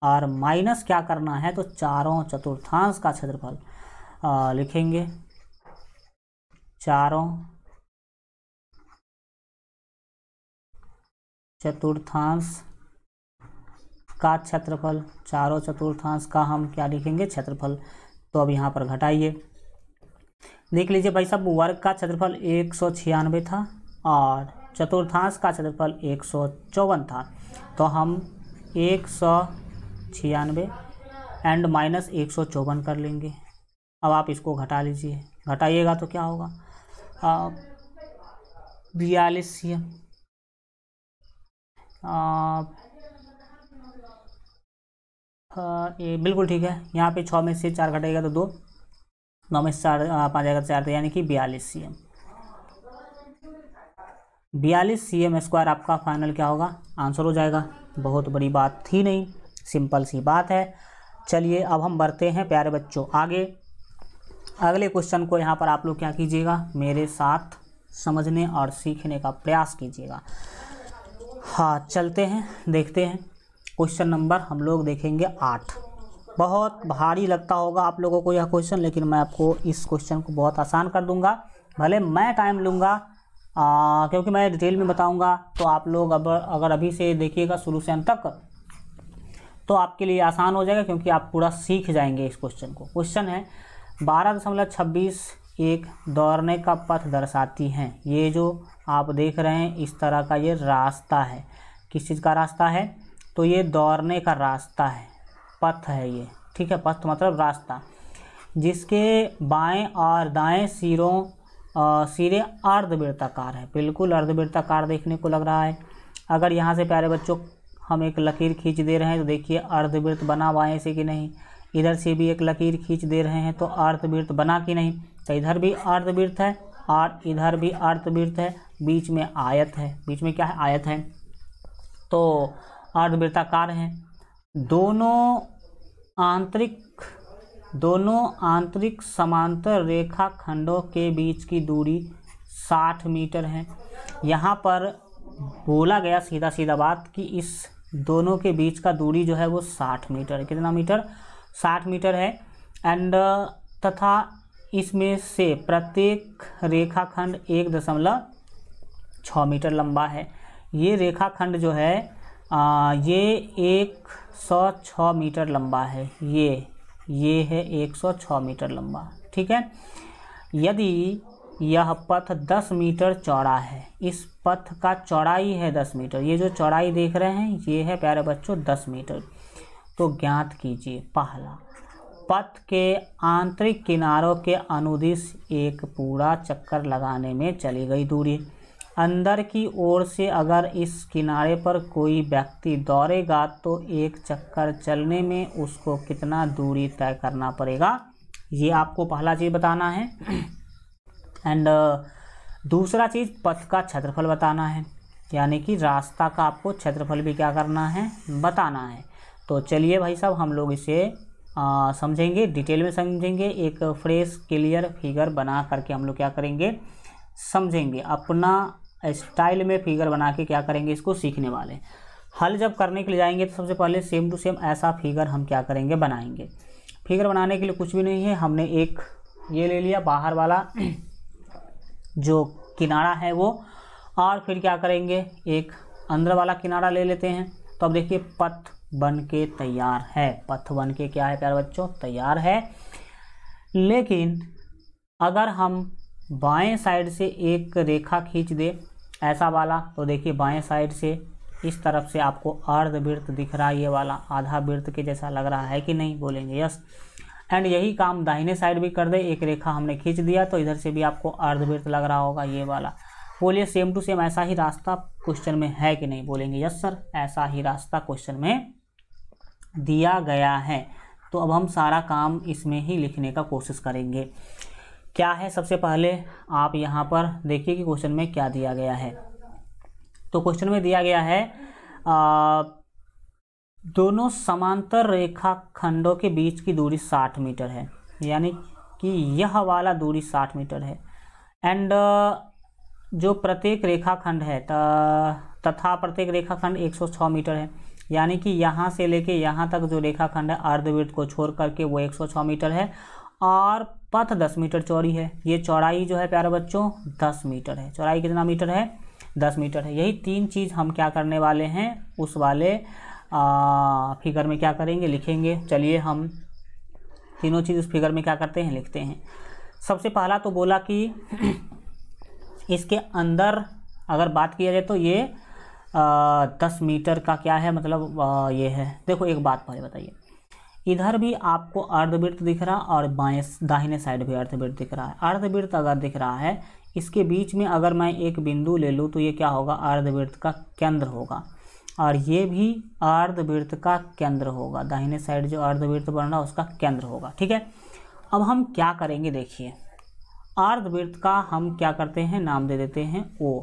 और माइनस क्या करना है? तो चारों चतुर्थांश का क्षेत्रफल लिखेंगे। चारों चतुर्थांश का क्षेत्रफल, चारों चतुर्थांश का हम क्या लिखेंगे? क्षेत्रफल। तो अब यहाँ पर घटाइए, देख लीजिए भाई साहब, वर्ग का क्षेत्रफल 196 था और चतुर्थांश का क्षेत्रफल 154 था। तो हम 196 एंड माइनस 154 कर लेंगे। अब आप इसको घटा लीजिए, घटाइएगा तो क्या होगा? 42 cm। ये बिल्कुल ठीक है। यहाँ पे 6 में से 4 घटेगा तो 2, 9 में से 4 5 आएगा 4, तो यानी कि 42 cm। 42 cm स्क्वायर आपका फाइनल क्या होगा? आंसर हो जाएगा। बहुत बड़ी बात थी नहीं, सिंपल सी बात है। चलिए अब हम बढ़ते हैं प्यारे बच्चों आगे। अगले क्वेश्चन को यहाँ पर आप लोग क्या कीजिएगा? मेरे साथ समझने और सीखने का प्रयास कीजिएगा। हाँ चलते हैं, देखते हैं। क्वेश्चन नंबर हम लोग देखेंगे 8। बहुत भारी लगता होगा आप लोगों को यह क्वेश्चन, लेकिन मैं आपको इस क्वेश्चन को बहुत आसान कर दूंगा। भले मैं टाइम लूँगा क्योंकि मैं डिटेल में बताऊंगा। तो आप लोग अगर अभी से देखिएगा शुरू से अंत तक तो आपके लिए आसान हो जाएगा, क्योंकि आप पूरा सीख जाएंगे इस क्वेश्चन को। क्वेश्चन है 12.26 एक दौड़ने का पथ दर्शाती हैं। ये जो आप देख रहे हैं इस तरह का ये रास्ता है। किस चीज़ का रास्ता है? तो ये दौड़ने का रास्ता है, पथ है ये, ठीक है। पथ मतलब रास्ता, जिसके बाएं और दाएं सिरे अर्धवृत्ताकार है। बिल्कुल अर्धवृत्ताकार देखने को लग रहा है। अगर यहाँ से प्यारे बच्चों हम एक लकीर खींच दे रहे हैं तो देखिए अर्धवृत्त बना बाएं से कि नहीं। इधर से भी एक लकीर खींच दे रहे हैं तो अर्धवृत्त बना कि नहीं। तो इधर भी अर्धवृत्त है और इधर भी अर्धवृत्त है, बीच में आयत है। बीच में क्या है? आयत है। तो अर्धवृत्ताकार हैं। दोनों आंतरिक समांतर रेखा खंडों के बीच की दूरी 60 मीटर है। यहाँ पर बोला गया सीधा सीधा बात कि इस दोनों के बीच का दूरी जो है वो 60 मीटर है। कितना मीटर? 60 मीटर है। एंड तथा इसमें से प्रत्येक रेखाखंड 1.6 मीटर लंबा है। ये रेखाखंड जो है ये 106 मीटर लंबा है। ये है 106 मीटर लंबा, ठीक है। यदि यह पथ 10 मीटर चौड़ा है, इस पथ का चौड़ाई है 10 मीटर। ये जो चौड़ाई देख रहे हैं ये है प्यारे बच्चों 10 मीटर। तो ज्ञात कीजिए पहला, पथ के आंतरिक किनारों के अनुदिश एक पूरा चक्कर लगाने में चली गई दूरी। अंदर की ओर से अगर इस किनारे पर कोई व्यक्ति दौड़ेगा तो एक चक्कर चलने में उसको कितना दूरी तय करना पड़ेगा, ये आपको पहला चीज़ बताना है। एंड दूसरा चीज़ पथ का क्षेत्रफल बताना है, यानी कि रास्ता का आपको क्षेत्रफल भी क्या करना है? बताना है। तो चलिए भाई साहब हम लोग इसे समझेंगे, डिटेल में समझेंगे। एक फ्रेश क्लियर फिगर बना करके हम लोग क्या करेंगे? समझेंगे। अपना स्टाइल में फिगर बना के क्या करेंगे, इसको सीखने वाले। हल जब करने के लिए जाएंगे तो सबसे पहले सेम टू सेम ऐसा फिगर हम क्या करेंगे, बनाएंगे। फिगर बनाने के लिए कुछ भी नहीं है, हमने एक ये ले लिया बाहर वाला जो किनारा है वो, और फिर क्या करेंगे, एक अंदर वाला किनारा ले लेते हैं। तो अब देखिए पथ बन के तैयार है, पथ बन के क्या है प्यारे बच्चों, तैयार है। लेकिन अगर हम बाएं साइड से एक रेखा खींच दे ऐसा वाला, तो देखिए बाएं साइड से इस तरफ से आपको अर्धवृत्त दिख रहा है, ये वाला आधा वृत्त के जैसा लग रहा है कि नहीं, बोलेंगे यस। एंड यही काम दाहिने साइड भी कर दे, एक रेखा हमने खींच दिया तो इधर से भी आपको अर्धवृत्त लग रहा होगा, ये वाला। बोलिए सेम टू सेम ऐसा ही रास्ता क्वेश्चन में है कि नहीं, बोलेंगे यस सर, ऐसा ही रास्ता क्वेश्चन में दिया गया है। तो अब हम सारा काम इसमें ही लिखने का कोशिश करेंगे। क्या है, सबसे पहले आप यहाँ पर देखिए कि क्वेश्चन में क्या दिया गया है। तो क्वेश्चन में दिया गया है दोनों समांतर रेखा खंडों के बीच की दूरी 60 मीटर है, यानी कि यह वाला दूरी 60 मीटर है। एंड जो प्रत्येक रेखाखंड है तथा प्रत्येक रेखाखंड 106 मीटर है, यानी कि यहाँ से लेके यहाँ तक जो रेखाखंड है अर्धवृत्त को छोड़ करके वो 106 मीटर है, और पथ 10 मीटर चौड़ी है। ये चौड़ाई जो है प्यारे बच्चों 10 मीटर है। चौड़ाई कितना मीटर है, 10 मीटर है। यही तीन चीज़ हम क्या करने वाले हैं, उस वाले फिगर में क्या करेंगे, लिखेंगे। चलिए हम तीनों चीज़ उस फिगर में क्या करते हैं, लिखते हैं। सबसे पहला तो बोला कि इसके अंदर अगर बात किया जाए तो ये 10 मीटर का क्या है, मतलब ये है। देखो एक बात पहले बताइए, इधर भी आपको अर्धवृत्त दिख रहा और बाएं दाहिने साइड भी अर्धवृत्त दिख रहा है। अर्धवृत्त अगर दिख रहा है, इसके बीच में अगर मैं एक बिंदु ले लूँ तो ये क्या होगा, अर्धवृत्त का केंद्र होगा, और ये भी अर्धवृत्त का केंद्र होगा। दाहिने साइड जो अर्धवृत्त बन रहा है उसका केंद्र होगा, ठीक है। अब हम क्या करेंगे, देखिए अर्धवृत्त का हम क्या करते हैं, नाम दे देते हैं ओ।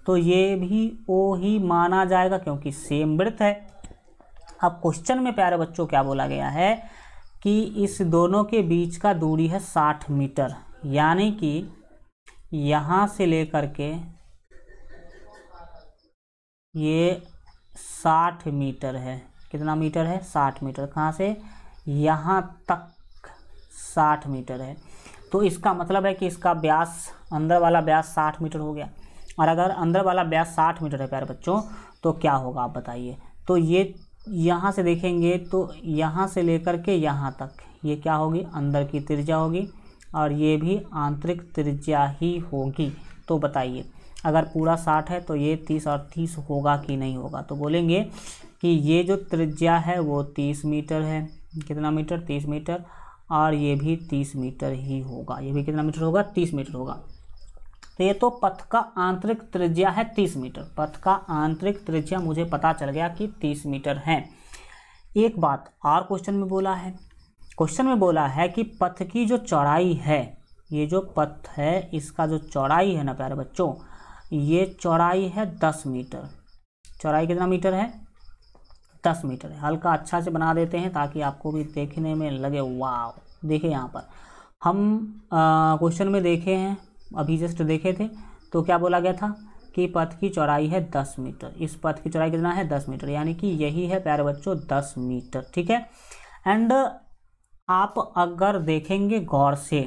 तो ये भी ओ ही माना जाएगा क्योंकि सेम वृत्त है। अब क्वेश्चन में प्यारे बच्चों क्या बोला गया है कि इस दोनों के बीच का दूरी है 60 मीटर, यानी कि यहाँ से लेकर के ये 60 मीटर है। कितना मीटर है, 60 मीटर। कहाँ से यहाँ तक 60 मीटर है। तो इसका मतलब है कि इसका व्यास, अंदर वाला व्यास 60 मीटर हो गया। और अगर अंदर वाला व्यास 60 मीटर है प्यारे बच्चों, तो क्या होगा आप बताइए। तो ये यहाँ से देखेंगे तो यहाँ से लेकर के यहाँ तक ये क्या होगी, अंदर की त्रिज्या होगी, और ये भी आंतरिक त्रिज्या ही होगी। तो बताइए अगर पूरा 60 है तो ये 30 और 30 होगा कि नहीं होगा। तो बोलेंगे कि ये जो त्रिज्या है वो 30 मीटर है। कितना मीटर, 30 मीटर, और ये भी 30 मीटर ही होगा। ये भी कितना मीटर होगा, 30 मीटर होगा। तो ये तो पथ का आंतरिक त्रिज्या है 30 मीटर। पथ का आंतरिक त्रिज्या मुझे पता चल गया कि 30 मीटर है। एक बात और क्वेश्चन में बोला है, क्वेश्चन में बोला है कि पथ की जो चौड़ाई है, ये जो पथ है इसका जो चौड़ाई है ना प्यारे बच्चों, ये चौड़ाई है 10 मीटर। चौड़ाई कितना मीटर है, 10 मीटर है। हल्का अच्छा से बना देते हैं ताकि आपको भी देखने में लगे वाव। देखिए यहाँ पर हम क्वेश्चन में देखे हैं, अभी जस्ट देखे थे, तो क्या बोला गया था कि पथ की चौड़ाई है 10 मीटर। इस पथ की चौड़ाई कितना है, 10 मीटर, यानी कि यही है प्यारे बच्चों 10 मीटर, ठीक है। एंड आप अगर देखेंगे गौर से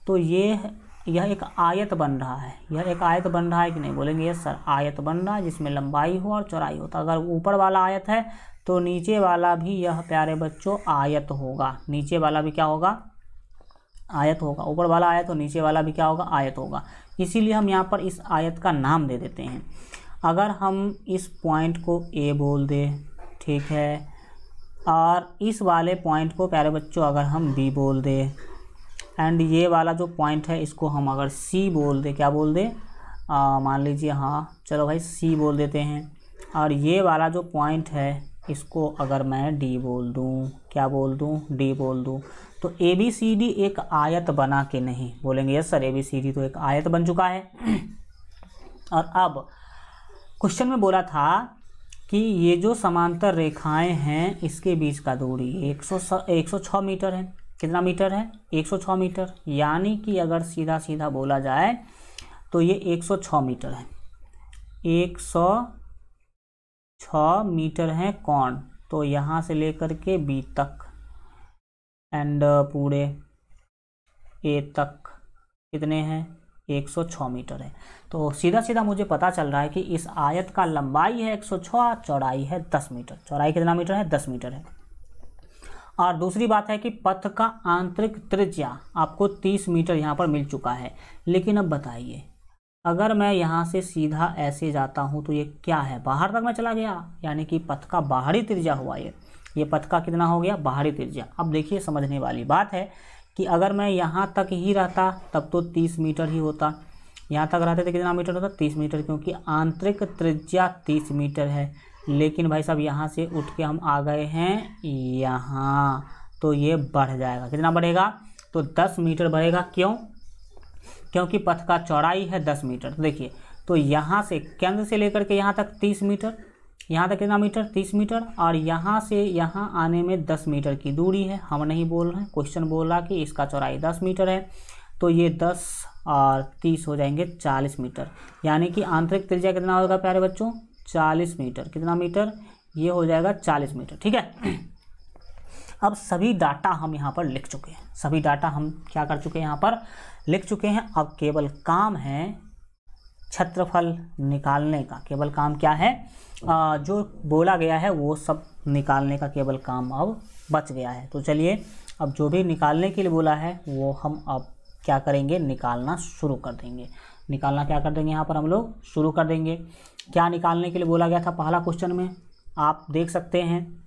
तो यह एक आयत बन रहा है। यह एक आयत बन रहा है कि नहीं, बोलेंगे यस सर, आयत बन रहा है जिसमें लंबाई हो और चौड़ाई हो। तो अगर ऊपर वाला आयत है तो नीचे वाला भी यह प्यारे बच्चों आयत होगा। नीचे वाला भी क्या होगा, आयत होगा। ऊपर वाला आयत तो नीचे वाला भी क्या होगा, आयत होगा। इसीलिए हम यहाँ पर इस आयत का नाम दे देते हैं। अगर हम इस पॉइंट को ए बोल दें, ठीक है, और इस वाले पॉइंट को प्यारे बच्चों अगर हम बी बोल दें, एंड ये वाला जो पॉइंट है इसको हम अगर सी बोल दें, क्या बोल दें, मान लीजिए, हाँ चलो भाई सी बोल देते हैं। और ये वाला जो पॉइंट है इसको अगर मैं डी बोल दूँ, क्या बोल दूँ, डी बोल दूँ, तो ए बी सी डी एक आयत बना के नहीं, बोलेंगे yes sir, A B C D तो एक आयत बन चुका है। और अब क्वेश्चन में बोला था कि ये जो समांतर रेखाएं हैं इसके बीच का दूरी 106 मीटर है। कितना मीटर है, 106 मीटर, यानी कि अगर सीधा सीधा बोला जाए तो ये 106 मीटर है। 106 मीटर है कौन, तो यहाँ से लेकर के बी तक एंड पूरे ए तक कितने हैं, 106 मीटर है। तो सीधा सीधा मुझे पता चल रहा है कि इस आयत का लंबाई है 106, चौड़ाई है 10 मीटर। चौड़ाई कितना मीटर है, 10 मीटर है। और दूसरी बात है कि पथ का आंतरिक त्रिज्या आपको 30 मीटर यहाँ पर मिल चुका है। लेकिन अब बताइए, अगर मैं यहाँ से सीधा ऐसे जाता हूँ तो ये क्या है, बाहर तक मैं चला गया, यानी कि पथ का बाहरी त्रिज्या हुआ ये पथ का कितना हो गया, बाहरी त्रिज्या। अब देखिए समझने वाली बात है कि अगर मैं यहाँ तक ही रहता तब तो 30 मीटर ही होता, यहाँ तक रहते तो कितना मीटर होता, 30 मीटर, क्योंकि आंतरिक त्रिज्या 30 मीटर है। लेकिन भाई साहब यहाँ से उठ के हम आ गए हैं यहाँ, तो ये बढ़ जाएगा, कितना बढ़ेगा, तो 10 मीटर बढ़ेगा। क्यों, क्योंकि पथ का चौड़ाई है 10 मीटर। तो देखिए, तो यहाँ से केंद्र से लेकर के यहाँ तक 30 मीटर, यहाँ तक कितना मीटर, 30 मीटर, और यहाँ से यहाँ आने में 10 मीटर की दूरी है। हम नहीं बोल रहे हैं, क्वेश्चन बोल रहा कि इसका चौड़ाई 10 मीटर है, तो ये 10 और 30 हो जाएंगे 40 मीटर। यानी कि आंतरिक त्रिज्या कितना होगा प्यारे बच्चों, 40 मीटर। कितना मीटर, ये हो जाएगा 40 मीटर। ठीक है, अब सभी डाटा हम यहाँ पर लिख चुके हैं, सभी डाटा हम क्या कर चुके हैं, यहाँ पर लिख चुके हैं। अब केवल काम है क्षेत्रफल निकालने का, केवल काम क्या है, जो बोला गया है वो सब निकालने का केवल काम अब बच गया है। तो चलिए, अब जो भी निकालने के लिए बोला है वो हम अब क्या करेंगे, निकालना शुरू कर देंगे। निकालना क्या कर देंगे, यहाँ पर हम लोग शुरू कर देंगे। क्या निकालने के लिए बोला गया था पहला क्वेश्चन में, आप देख सकते हैं।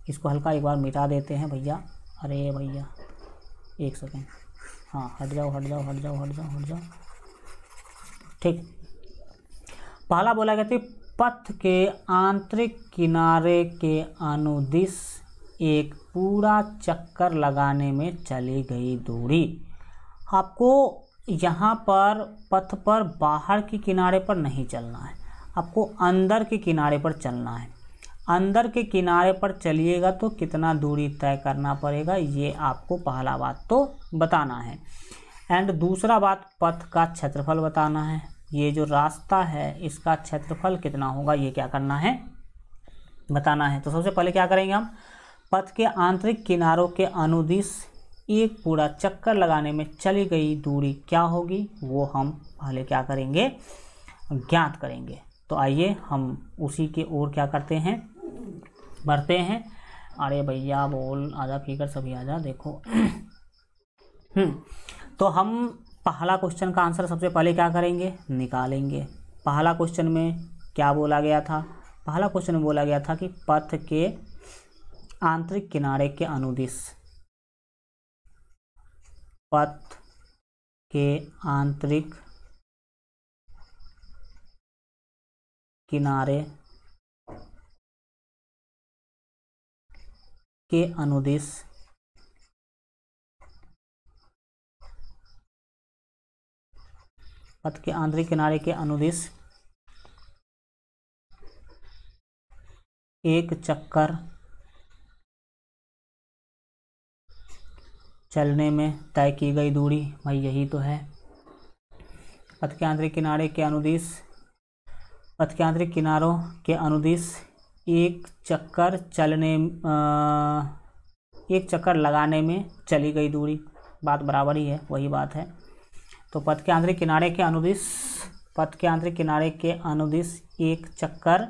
इसको हल्का एक बार मिटा देते हैं भैया, अरे भैया एक सेकेंड, हाँ हट जाओ हट जाओ हट जाओ हट जाओ हट जाओ। ठीक, पहला बोला गया था पथ के आंतरिक किनारे के अनुदिश एक पूरा चक्कर लगाने में चली गई दूरी। आपको यहाँ पर पथ पर बाहर के किनारे पर नहीं चलना है, आपको अंदर के किनारे पर चलना है। अंदर के किनारे पर चलिएगा तो कितना दूरी तय करना पड़ेगा, ये आपको पहला बात तो बताना है। एंड दूसरा बात, पथ का क्षेत्रफल बताना है। ये जो रास्ता है इसका क्षेत्रफल कितना होगा, ये क्या करना है, बताना है। तो सबसे पहले क्या करेंगे हम, पथ के आंतरिक किनारों के अनुदिश एक पूरा चक्कर लगाने में चली गई दूरी क्या होगी, वो हम पहले क्या करेंगे, ज्ञात करेंगे। तो आइए हम उसी के ओर क्या करते हैं, बढ़ते हैं। अरे भैया बोल आजा, फिकर सभी आजा, देखो तो हम पहला क्वेश्चन का आंसर सबसे पहले क्या करेंगे, निकालेंगे। पहला क्वेश्चन में क्या बोला गया था, पहला क्वेश्चन में बोला गया था कि पथ के आंतरिक किनारे के अनुदिश, पथ के आंतरिक किनारे के अनुदिश पथ के आंतरिक किनारे के अनुदिश एक चक्कर चलने में तय की गई दूरी, भाई यही तो है। पथ के आंतरिक किनारे के अनुदिश, पथ के आंतरिक किनारों के अनुदिश एक चक्कर चलने एक चक्कर लगाने में चली गई दूरी, बात बराबर ही है, वही बात है। तो पथ के आंतरिक किनारे के अनुदिश, पथ के आंतरिक किनारे के अनुदिश एक चक्कर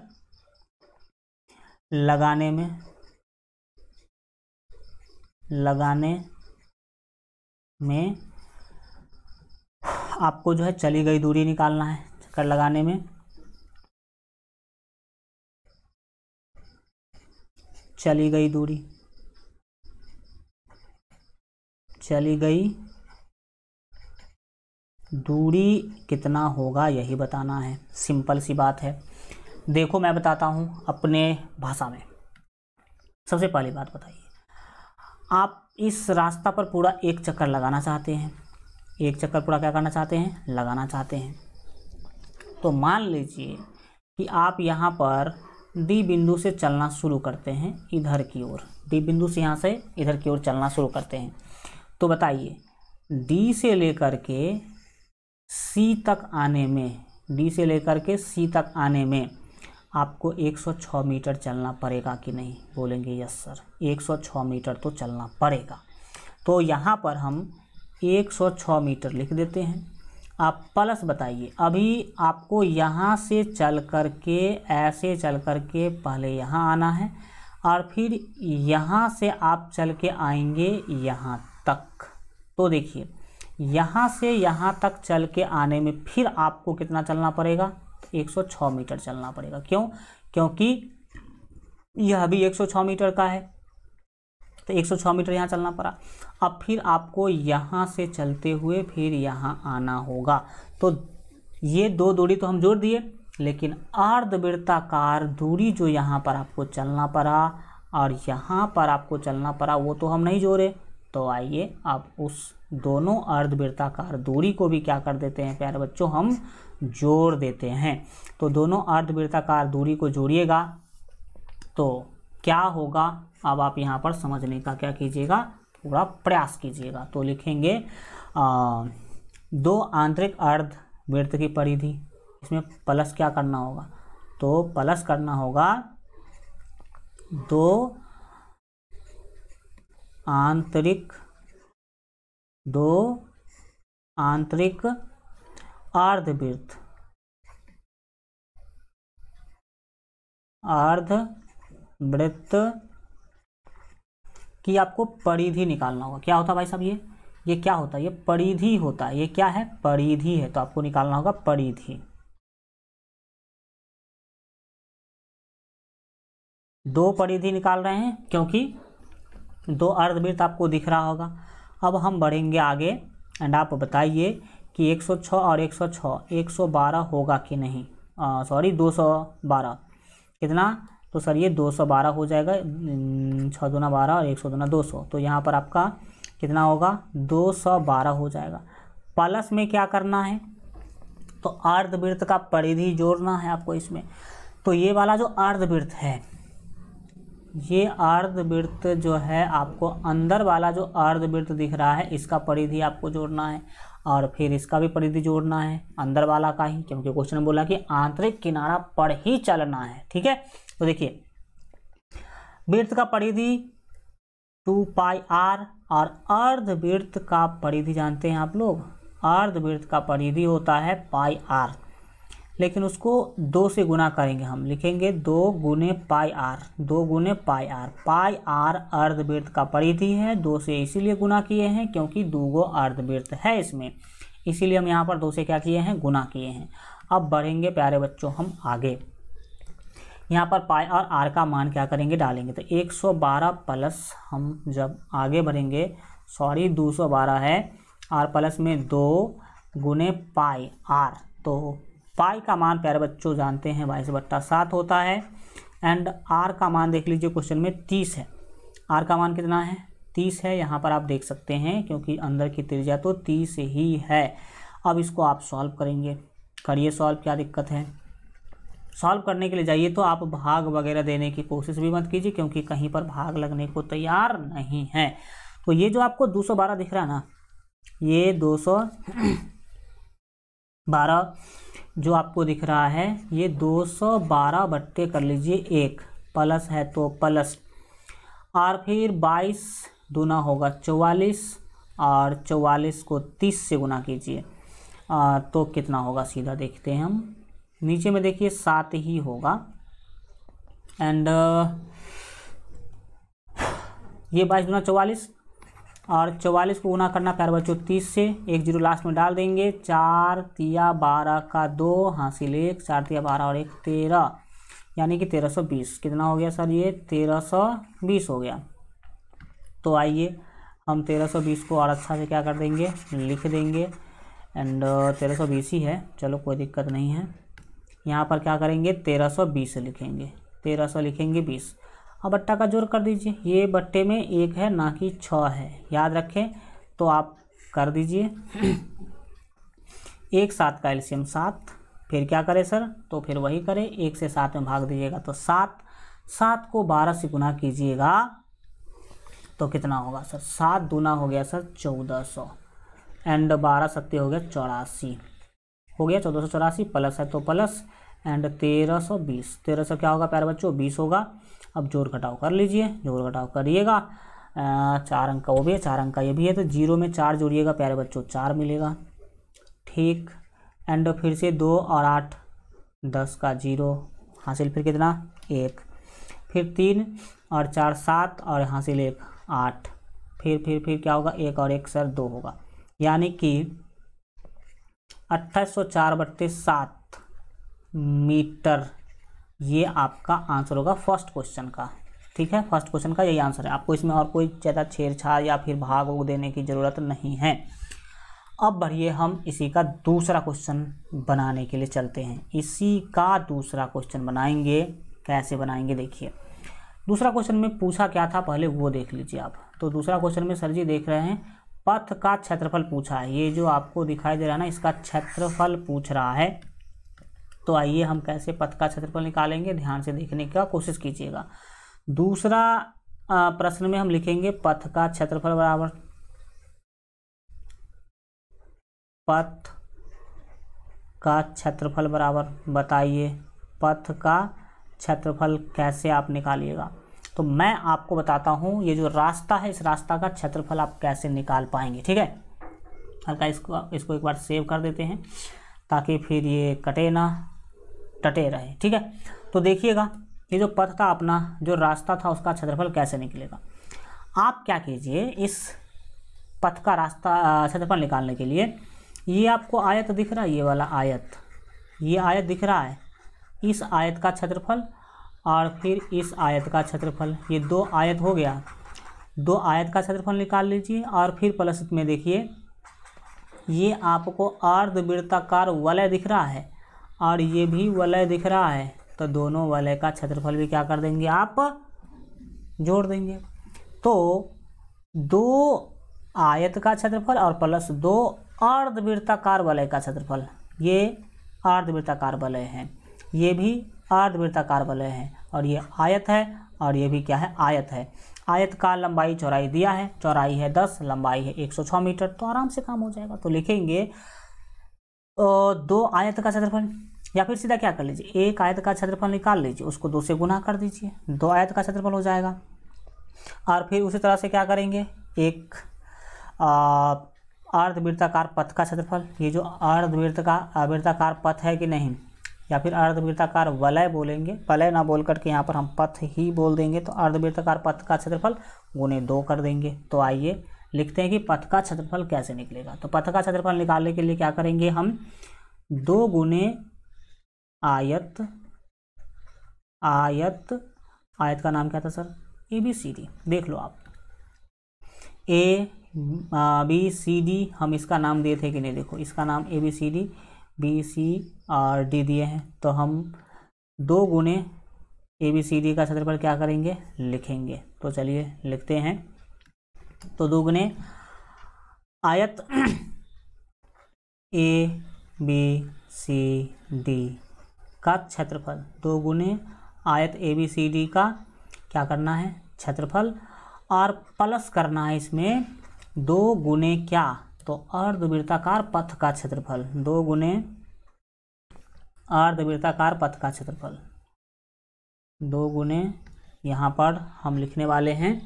लगाने में आपको जो है चली गई दूरी निकालना है। चक्कर लगाने में चली गई दूरी, चली गई दूरी कितना होगा यही बताना है, सिंपल सी बात है। देखो मैं बताता हूँ अपने भाषा में। सबसे पहली बात बताइए, आप इस रास्ता पर पूरा एक चक्कर लगाना चाहते हैं, एक चक्कर पूरा क्या करना चाहते हैं, लगाना चाहते हैं। तो मान लीजिए कि आप यहाँ पर डी बिंदु से चलना शुरू करते हैं इधर की ओर, डी बिंदु से यहाँ से इधर की ओर चलना शुरू करते हैं। तो बताइए डी से लेकर के सी तक आने में डी से लेकर के सी तक आने में आपको 106 मीटर चलना पड़ेगा कि नहीं? बोलेंगे यस सर, 106 मीटर तो चलना पड़ेगा। तो यहाँ पर हम 106 मीटर लिख देते हैं। आप प्लस बताइए, अभी आपको यहाँ से चल कर के ऐसे चल कर के पहले यहाँ आना है और फिर यहाँ से आप चल के आएंगे यहाँ तक। तो देखिए यहाँ से यहाँ तक चल के आने में फिर आपको कितना चलना पड़ेगा? 106 मीटर चलना पड़ेगा। क्यों? क्योंकि यह भी 106 मीटर का है, तो 106 मीटर यहाँ चलना पड़ा। अब फिर आपको यहाँ से चलते हुए फिर यहाँ आना होगा। तो ये दो दूरी तो हम जोड़ दिए, लेकिन अर्धवृत्ताकार दूरी जो यहाँ पर आपको चलना पड़ा और यहाँ पर आपको चलना पड़ा वो तो हम नहीं जोड़े। तो आइए अब उस दोनों अर्धवृत्ताकार दूरी को भी क्या कर देते हैं प्यारे बच्चों, हम जोड़ देते हैं। तो दोनों अर्धवृत्ताकार दूरी को जोड़िएगा तो क्या होगा, अब आप यहाँ पर समझने का क्या कीजिएगा, पूरा प्रयास कीजिएगा। तो लिखेंगे 2 आंतरिक अर्धवृत्त की परिधि, इसमें प्लस क्या करना होगा? तो प्लस करना होगा 2 आंतरिक अर्धवृत्त की आपको परिधि निकालना होगा। क्या होता है भाई साहब? ये क्या होता है? ये परिधि होता है। ये क्या है? परिधि है। तो आपको निकालना होगा परिधि। 2 परिधि निकाल रहे हैं क्योंकि 2 अर्धवृत्त आपको दिख रहा होगा। अब हम बढ़ेंगे आगे एंड आप बताइए कि 106 और 106 112 होगा कि नहीं? सॉरी 212 कितना? तो सर ये 212 हो जाएगा, 6 दूना 12 और 100 दूना 200। तो यहाँ पर आपका कितना होगा? 212 हो जाएगा। प्लस में क्या करना है? तो अर्धवृत्त का परिधि जोड़ना है आपको इसमें। तो ये वाला जो अर्धवृत्त है, ये अर्धवृत्त जो है आपको अंदर वाला जो अर्धवृत्त दिख रहा है इसका परिधि आपको जोड़ना है और फिर इसका भी परिधि जोड़ना है अंदर वाला का ही, क्योंकि क्वेश्चन में बोला कि आंतरिक किनारा पर ही चलना है। ठीक है, तो देखिए वृत्त का परिधि 2πr और अर्धवृत्त का परिधि जानते हैं आप लोग, अर्धवृत्त का परिधि होता है πr, लेकिन उसको 2 से गुना करेंगे। हम लिखेंगे 2 गुने πr, 2 गुने πr। πr अर्धवृत्त का परिधि है, 2 से इसीलिए गुना किए हैं क्योंकि 2 अर्धवृत्त है इसमें, इसीलिए हम यहाँ पर 2 से क्या किए हैं? गुना किए हैं। अब बढ़ेंगे प्यारे बच्चों हम आगे, यहाँ पर पाई और आर का मान क्या करेंगे? डालेंगे। तो 112 प्लस हम जब आगे बढ़ेंगे, सॉरी 212 है और प्लस में 2 गुने पाई आर। तो पाई का मान प्यारे बच्चों जानते हैं 22/7 होता है एंड आर का मान देख लीजिए क्वेश्चन में 30 है। आर का मान कितना है? 30 है। यहाँ पर आप देख सकते हैं क्योंकि अंदर की त्रिज्या तो 30 ही है। अब इसको आप सॉल्व करेंगे, करिए सॉल्व, क्या दिक्कत है? सॉल्व करने के लिए जाइए तो आप भाग वगैरह देने की कोशिश भी मत कीजिए क्योंकि कहीं पर भाग लगने को तैयार नहीं है। तो ये जो आपको 212 दिख रहा है ना, ये 212 जो आपको दिख रहा है ये 212 बट्टे कर लीजिए 1, प्लस है तो प्लस, और फिर 22 दूना होगा 44 और 44 को 30 से गुना कीजिए तो कितना होगा? सीधा देखते हैं हम, नीचे में देखिए 7 ही होगा एंड ये 22 दूना 44 और 44 को गुना करना प्यारे बच्चों 30 से, 1 0 लास्ट में डाल देंगे। 4 तिया 12 का 2 हासिल 1, 4 तिया 12 और 1 13, यानी कि 1320। कितना हो गया सर? ये 1320 हो गया। तो आइए हम 1320 को और अच्छा से क्या कर देंगे? लिख देंगे एंड 1320 ही है, चलो कोई दिक्कत नहीं है। यहाँ पर क्या करेंगे? 1320 लिखेंगे, 1300 लिखेंगे 20। अब बट्टा का जोड़ कर दीजिए, ये बट्टे में 1 है ना कि 6 है, याद रखें। तो आप कर दीजिए 1 7 का एलसीएम 7, फिर क्या करें सर? तो फिर वही करें, 1 से 7 में भाग दीजिएगा तो 7, 7 को 12 से गुना कीजिएगा तो कितना होगा सर? 7 दूना हो गया सर 1400 एंड 12 सत्ते हो गया 84। हो गया 1484 प्लस है तो प्लस एंड 1320। 1300 क्या होगा प्यारे बच्चों 20 होगा। अब जोड़ घटाव कर लीजिए, जोड़ घटाव करिएगा। 4 अंक का वो भी है, 4 अंक का ये भी है, तो 0 में 4 जोड़िएगा प्यारे बच्चों 4 मिलेगा। ठीक, एंड फिर से 2 और 8 10 का 0 हासिल, फिर कितना 1, फिर 3 और 4 7 और हासिल 1 8, फिर क्या होगा 1 और 1 सर 2 होगा, यानी कि 2804/7 मीटर। ये आपका आंसर होगा फर्स्ट क्वेश्चन का। ठीक है, फर्स्ट क्वेश्चन का यही आंसर है। आपको इसमें और कोई ज़्यादा छेड़छाड़ या फिर भाग वोग देने की ज़रूरत नहीं है। अब बढ़िए हम इसी का दूसरा क्वेश्चन बनाने के लिए चलते हैं। इसी का दूसरा क्वेश्चन बनाएंगे। कैसे बनाएंगे देखिए। दूसरा क्वेश्चन में पूछा क्या था पहले वो देख लीजिए आप। तो दूसरा क्वेश्चन में सर जी देख रहे हैं पथ का क्षेत्रफल पूछा है। ये जो आपको दिखाई दे रहा है ना, इसका क्षेत्रफल पूछ रहा है। तो आइए हम कैसे पथ का क्षेत्रफल निकालेंगे, ध्यान से देखने का कोशिश कीजिएगा। दूसरा प्रश्न में हम लिखेंगे पथ का क्षेत्रफल बराबर, पथ का क्षेत्रफल बराबर, बताइए पथ का क्षेत्रफल कैसे आप निकालिएगा। तो मैं आपको बताता हूँ ये जो रास्ता है, इस रास्ता का क्षेत्रफल आप कैसे निकाल पाएंगे। ठीक है, हल्का इसको एक बार सेव कर देते हैं ताकि फिर ये कटे ना टटे रहे। ठीक है, तो देखिएगा ये जो पथ था अपना, जो रास्ता था, उसका क्षेत्रफल कैसे निकलेगा। आप क्या कीजिए, इस पथ का रास्ता क्षेत्रफल निकालने के लिए ये आपको आयत दिख रहा है, ये वाला आयत, ये आयत दिख रहा है, इस आयत का क्षेत्रफल और फिर इस आयत का क्षेत्रफल, ये 2 आयत हो गया। 2 आयत का क्षेत्रफल निकाल लीजिए और फिर प्लस में देखिए ये आपको अर्धवृत्ताकार वलय दिख रहा है और ये भी वलय दिख रहा है। तो दोनों वलय का क्षेत्रफल भी क्या कर देंगे आप, जोड़ देंगे। तो 2 आयत का क्षेत्रफल और प्लस 2 अर्धवृत्ताकार वलय का क्षेत्रफल, ये अर्धवृत्ताकार वलय है, ये भी अर्धवृत्ताकार वलय है, और ये आयत है और ये भी क्या है, आयत है। आयत का लंबाई चौड़ाई दिया है, चौड़ाई है 10, लंबाई है 106 मीटर। तो आराम से काम हो जाएगा। तो लिखेंगे 2 आयत का क्षेत्रफल, या फिर सीधा क्या कर लीजिए 1 आयत का क्षेत्रफल निकाल लीजिए, उसको 2 से गुना कर दीजिए, 2 आयत का क्षेत्रफल हो जाएगा। और फिर उसी तरह से क्या करेंगे, एक अर्धवृत्ताकार पथ का क्षेत्रफल, ये जो अर्धवृत्ताकार पथ है कि नहीं, या फिर अर्धवृत्ताकार वलय बोलेंगे, वलय ना बोल करके यहाँ पर हम पथ ही बोल देंगे। तो अर्धवृत्ताकार पथ का क्षेत्रफल गुने 2 कर देंगे। तो आइए लिखते हैं कि पथ का क्षेत्रफल कैसे निकलेगा। तो पथ का क्षेत्रफल निकालने के लिए क्या करेंगे हम, 2 गुने आयत, आयत का नाम क्या था सर, ABCD। देख लो आप, ABCD हम इसका नाम दिए थे कि नहीं, देखो इसका नाम ABCD, BC और D दिए हैं। तो हम 2 गुने ABCD का क्षेत्रफल क्या करेंगे, लिखेंगे। तो चलिए लिखते हैं। तो 2 गुने आयत ABCD का क्षेत्रफल, 2 गुने आयत ABCD का क्या करना है, क्षेत्रफल, और प्लस करना है इसमें 2 गुने क्या, तो अर्धवृत्ताकार पथ का क्षेत्रफल, 2 गुने अर्धवृत्ताकार पथ का क्षेत्रफल, 2 गुने यहाँ पर हम लिखने वाले हैं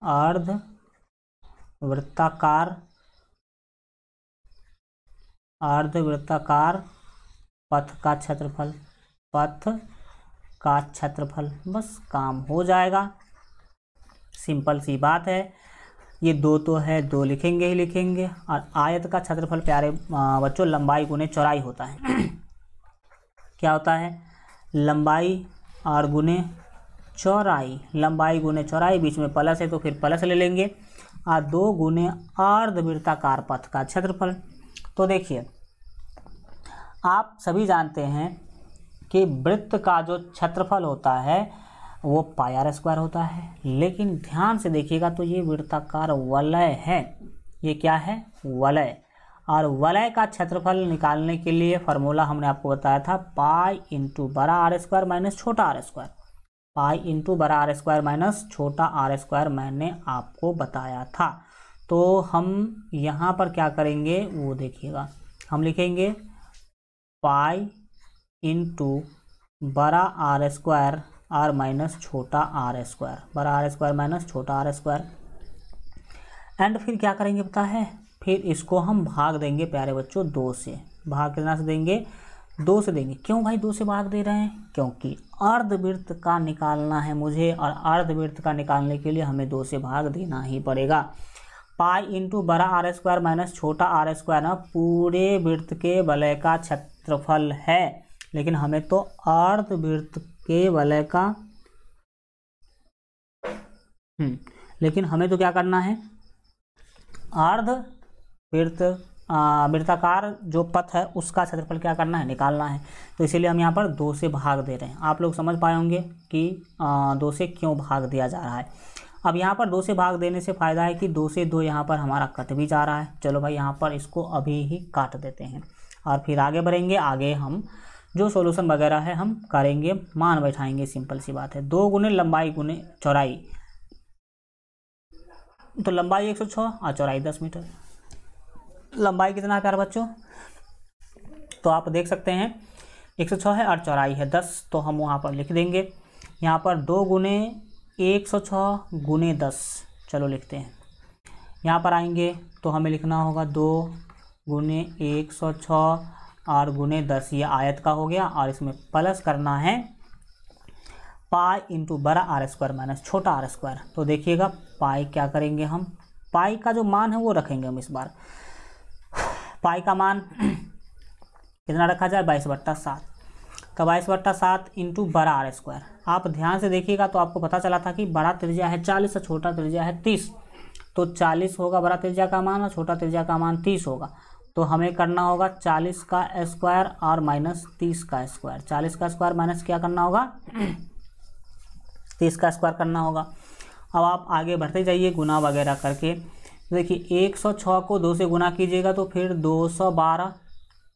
अर्धवृत्ताकार पथ का क्षेत्रफल, पथ का क्षेत्रफल। बस काम हो जाएगा, सिंपल सी बात है। ये 2 तो है, 2 लिखेंगे ही लिखेंगे। और आयत का क्षेत्रफल प्यारे बच्चों लंबाई गुने चौड़ाई होता है। क्या होता है, लंबाई और गुने चौड़ाई, लंबाई गुने चौड़ाई, बीच में प्लस है तो फिर प्लस ले लेंगे, और 2 गुने अर्धवृत्ताकार पथ का क्षेत्रफल। तो देखिए आप सभी जानते हैं कि वृत्त का जो क्षेत्रफल होता है वो πr² होता है, लेकिन ध्यान से देखिएगा तो ये वृत्ताकार वलय है, ये क्या है, वलय। और वलय का क्षेत्रफल निकालने के लिए फार्मूला हमने आपको बताया था पाई इंटू बड़ा r² माइनस छोटा r², पाई इंटू बड़ा r² माइनस छोटा r² मैंने आपको बताया था। तो हम यहाँ पर क्या करेंगे वो देखिएगा, हम लिखेंगे पाई इंटू बड़ा आर स्क्वायर आर माइनस छोटा आर स्क्वायर, बड़ा आर स्क्वायर माइनस छोटा आर स्क्वायर। एंड फिर क्या करेंगे पता है, फिर इसको हम भाग देंगे प्यारे बच्चों 2 से। भाग कितना से देंगे, 2 से देंगे। क्यों भाई 2 से भाग दे रहे हैं, क्योंकि अर्धवृत्त का निकालना है मुझे, और अर्धवृत्त का निकालने के लिए हमें 2 से भाग देना ही पड़ेगा। पाई इंटू बड़ा आर स्क्वायर माइनस छोटा आर स्क्वायर ना पूरे वृत्त के वलय का क्षेत्रफल है, लेकिन हमें तो अर्धवृत्त के वलय का लेकिन हमें तो क्या करना है, अर्धवृत्त वृत्ताकार जो पथ है उसका क्षेत्रफल क्या करना है, निकालना है। तो इसीलिए हम यहाँ पर 2 से भाग दे रहे हैं। आप लोग समझ पाए होंगे कि 2 से क्यों भाग दिया जा रहा है। अब यहाँ पर 2 से भाग देने से फ़ायदा है कि 2 से 2 यहाँ पर हमारा कट भी जा रहा है। चलो भाई यहाँ पर इसको अभी ही काट देते हैं और फिर आगे बढ़ेंगे। आगे हम जो सॉल्यूशन वगैरह है हम करेंगे, मान बैठाएंगे, सिंपल सी बात है। 2 गुने लंबाई गुने चौड़ाई, तो लंबाई 106 और चौड़ाई 10 मीटर। लंबाई कितना है प्यारे बच्चों, तो आप देख सकते हैं 106 है और चौड़ाई है 10, तो हम वहाँ पर लिख देंगे यहाँ पर 2 गुने 106 गुने 10। चलो लिखते हैं, यहाँ पर आएंगे तो हमें लिखना होगा 2 गुने 106 और गुने 10, ये आयत का हो गया, और इसमें प्लस करना है पाई इंटू बड़ा आर स्क्वायर माइनस छोटा आर स्क्वायर। तो देखिएगा पाई क्या करेंगे हम, पाई का जो मान है वो रखेंगे हम इस बार। पाई का मान कितना रखा जाए, 22/7। तो 22/7 इंटू बड़ा आर स्क्वायर। आप ध्यान से देखिएगा तो आपको पता चला था कि बड़ा त्रिज्या है 40 और छोटा त्रिज्या है 30, तो 40 होगा बड़ा त्रिज्या का मान और छोटा त्रिज्या का मान 30 होगा। तो हमें करना होगा 40 का स्क्वायर और माइनस 30 का स्क्वायर। 40 का स्क्वायर माइनस क्या करना होगा, 30 का स्क्वायर करना होगा। अब आप आगे बढ़ते जाइए गुना वगैरह करके। देखिए 106 को 2 से गुना कीजिएगा तो फिर 212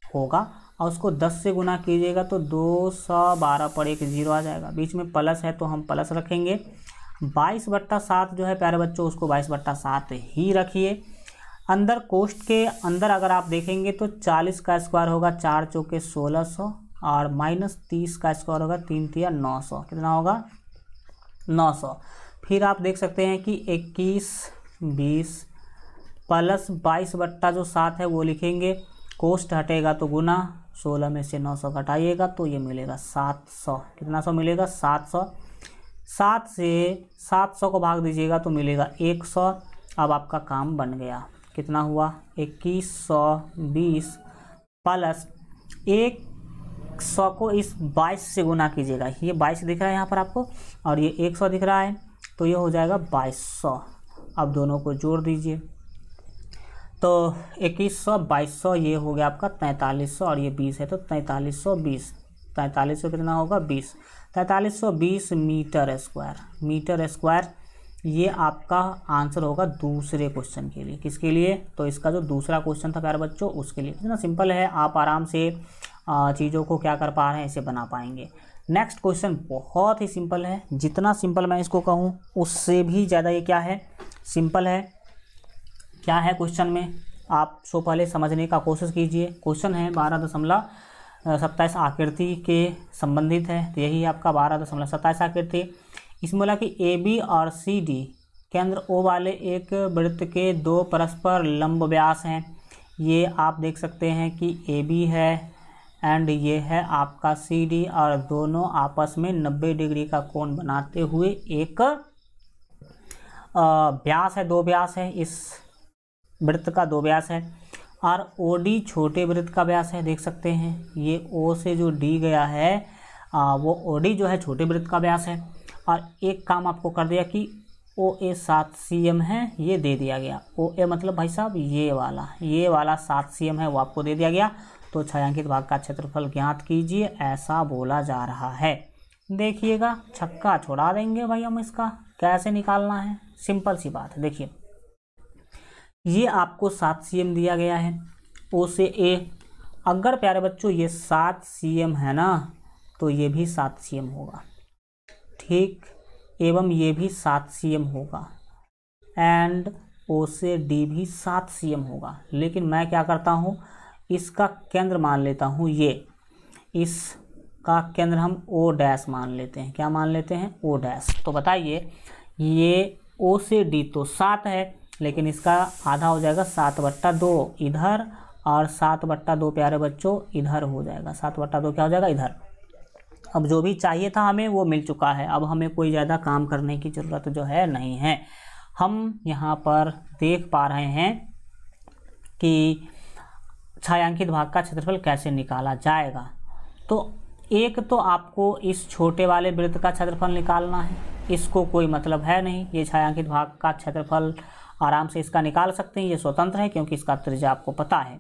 होगा, और उसको 10 से गुना कीजिएगा तो 212 पर एक 0 आ जाएगा। बीच में प्लस है तो हम प्लस रखेंगे। 22/7 जो है प्यारे बच्चों उसको 22/7 ही रखिए। अंदर कोष्ठ के अंदर अगर आप देखेंगे तो 40 का स्क्वायर होगा 4 चौके 1600 और माइनस 30 का स्क्वायर होगा 3 तिया 900। कितना होगा, 900। फिर आप देख सकते हैं कि 21 20 प्लस 22/7 है वो लिखेंगे, कोष्ठ हटेगा तो गुना, 16 में से 900 घटाइएगा तो ये मिलेगा 700। कितना 100 मिलेगा, 700। 7 से 700 को भाग दीजिएगा तो मिलेगा 100। अब आपका काम बन गया। कितना हुआ, 2120 प्लस 100 को इस 22 से गुना कीजिएगा। ये 22 दिख रहा है यहाँ पर आपको, और ये 100 दिख रहा है, तो ये हो जाएगा 2200। अब दोनों को जोड़ दीजिए तो 2100 2200 ये हो गया आपका 4300, और ये 20 है तो 4320। 4300 कितना होगा, 20। 4320 मीटर स्क्वायर। मीटर स्क्वायर ये आपका आंसर होगा दूसरे क्वेश्चन के लिए। किसके लिए, तो इसका जो दूसरा क्वेश्चन था प्यारे बच्चों उसके लिए। इतना सिंपल है, आप आराम से चीज़ों को क्या कर पा रहे हैं, इसे बना पाएंगे। नेक्स्ट क्वेश्चन बहुत ही सिंपल है, जितना सिंपल मैं इसको कहूँ उससे भी ज़्यादा ये क्या है, सिंपल है। क्या है क्वेश्चन में, आप सो पहले समझने का कोशिश कीजिए। क्वेश्चन है 12.27 आकृति के संबंधित है, तो यही आपका 12.27 आकृति। इसमें बोला कि ए बी और सी डी केंद्र ओ वाले एक वृत्त के 2 परस्पर लंब व्यास हैं। ये आप देख सकते हैं कि ए बी है एंड ये है आपका सी डी, और दोनों आपस में 90 डिग्री का कोण बनाते हुए एक व्यास है, 2 व्यास है, इस वृत्त का 2 व्यास है। और ओ डी छोटे वृत्त का व्यास है, देख सकते हैं ये ओ से जो डी गया है वो ओ डी जो है छोटे वृत्त का व्यास है। और एक काम आपको कर दिया कि ओ ए 7 cm है, ये दे दिया गया। ओ ए मतलब भाई साहब ये वाला 7 cm है वो आपको दे दिया गया। तो छायांकित भाग का क्षेत्रफल ज्ञात कीजिए, ऐसा बोला जा रहा है। देखिएगा छक्का छोड़ा देंगे भाई हम। इसका कैसे निकालना है, सिंपल सी बात है। देखिए ये आपको 7 cm दिया गया है ओ से ए। अगर प्यारे बच्चों ये 7 cm है ना, तो ये भी 7 cm होगा, ठीक, एवं ये भी 7 cm होगा। एंड ओ से डी भी 7 cm होगा। लेकिन मैं क्या करता हूँ, इसका केंद्र मान लेता हूँ ये, इसका केंद्र हम ओ डैश मान लेते हैं। क्या मान लेते हैं? O dash. तो बताइए, ये ओ से डी तो 7 है, लेकिन इसका आधा हो जाएगा 7/2 इधर, और 7/2 प्यारे बच्चों इधर हो जाएगा। 7/2 क्या हो जाएगा? इधर। अब जो भी चाहिए था हमें वो मिल चुका है। अब हमें कोई ज़्यादा काम करने की ज़रूरत जो है नहीं है। हम यहाँ पर देख पा रहे हैं कि छायांकित भाग का क्षेत्रफल कैसे निकाला जाएगा। तो एक तो आपको इस छोटे वाले वृत्त का क्षेत्रफल निकालना है, इसको कोई मतलब है नहीं। ये छायांकित भाग का क्षेत्रफल आराम से इसका निकाल सकते हैं, ये स्वतंत्र है क्योंकि इसका त्रिज्या आपको पता है।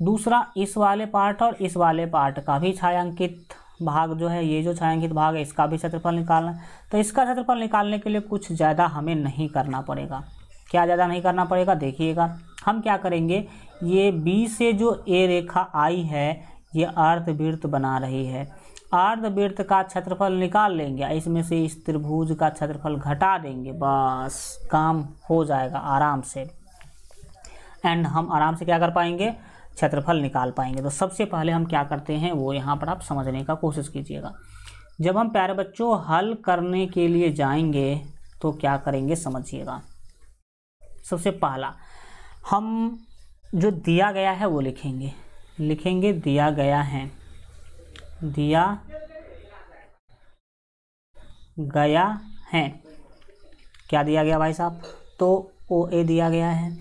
दूसरा, इस वाले पार्ट और इस वाले पार्ट का भी छायांकित भाग जो है, ये जो छायांकित भाग है इसका भी क्षेत्रफल निकालना। तो इसका क्षेत्रफल निकालने के लिए कुछ ज़्यादा हमें नहीं करना पड़ेगा। क्या ज़्यादा नहीं करना पड़ेगा? देखिएगा, हम क्या करेंगे, ये बी से जो ए रेखा आई है ये अर्धवृत्त बना रही है। अर्धवृत्त का क्षेत्रफल निकाल लेंगे, इसमें से इस त्रिभुज का क्षेत्रफल घटा देंगे, बस काम हो जाएगा आराम से। एंड हम आराम से क्या कर पाएंगे? क्षेत्रफल निकाल पाएंगे। तो सबसे पहले हम क्या करते हैं वो यहाँ पर आप समझने का कोशिश कीजिएगा। जब हम प्यारे बच्चों हल करने के लिए जाएंगे तो क्या करेंगे समझिएगा। सबसे पहला हम जो दिया गया है वो लिखेंगे। दिया गया है, दिया गया है। क्या दिया गया भाई साहब? तो ओ ए दिया गया है।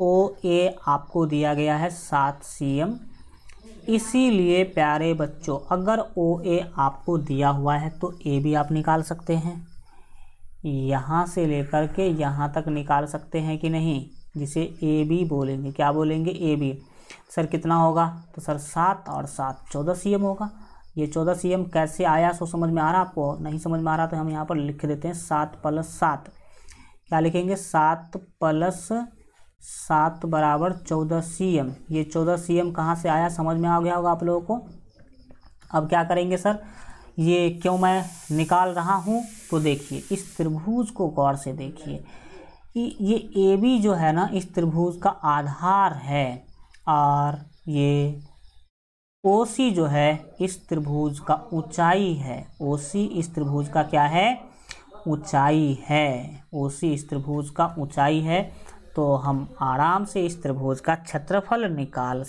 ओ ए आपको दिया गया है 7 cm। इसीलिए प्यारे बच्चों अगर ओ ए आपको दिया हुआ है तो ए भी आप निकाल सकते हैं। यहाँ से लेकर के यहाँ तक निकाल सकते हैं कि नहीं, जिसे ए बी बोलेंगे। क्या बोलेंगे? A B. सर कितना होगा? तो सर 7 और 7 14 cm होगा। ये 14 cm कैसे आया सो समझ में आ रहा आपको? नहीं समझ में आ रहा तो हम यहाँ पर लिख देते हैं 7 + 7। क्या लिखेंगे? 7 + 7 = 14 cm। ये 14 cm कहाँ से आया समझ में आ गया होगा आप लोगों को। अब क्या करेंगे सर, ये क्यों मैं निकाल रहा हूँ? तो देखिए इस त्रिभुज को गौर से देखिए, ये ए बी जो है ना इस त्रिभुज का आधार है, और ये ओ सी जो है इस त्रिभुज का ऊंचाई है। ओ सी इस त्रिभुज का क्या है? ऊंचाई है। ओ सी इस त्रिभुज का ऊंचाई है। तो हम आराम से इस त्रिभुज का क्षेत्रफल निकाल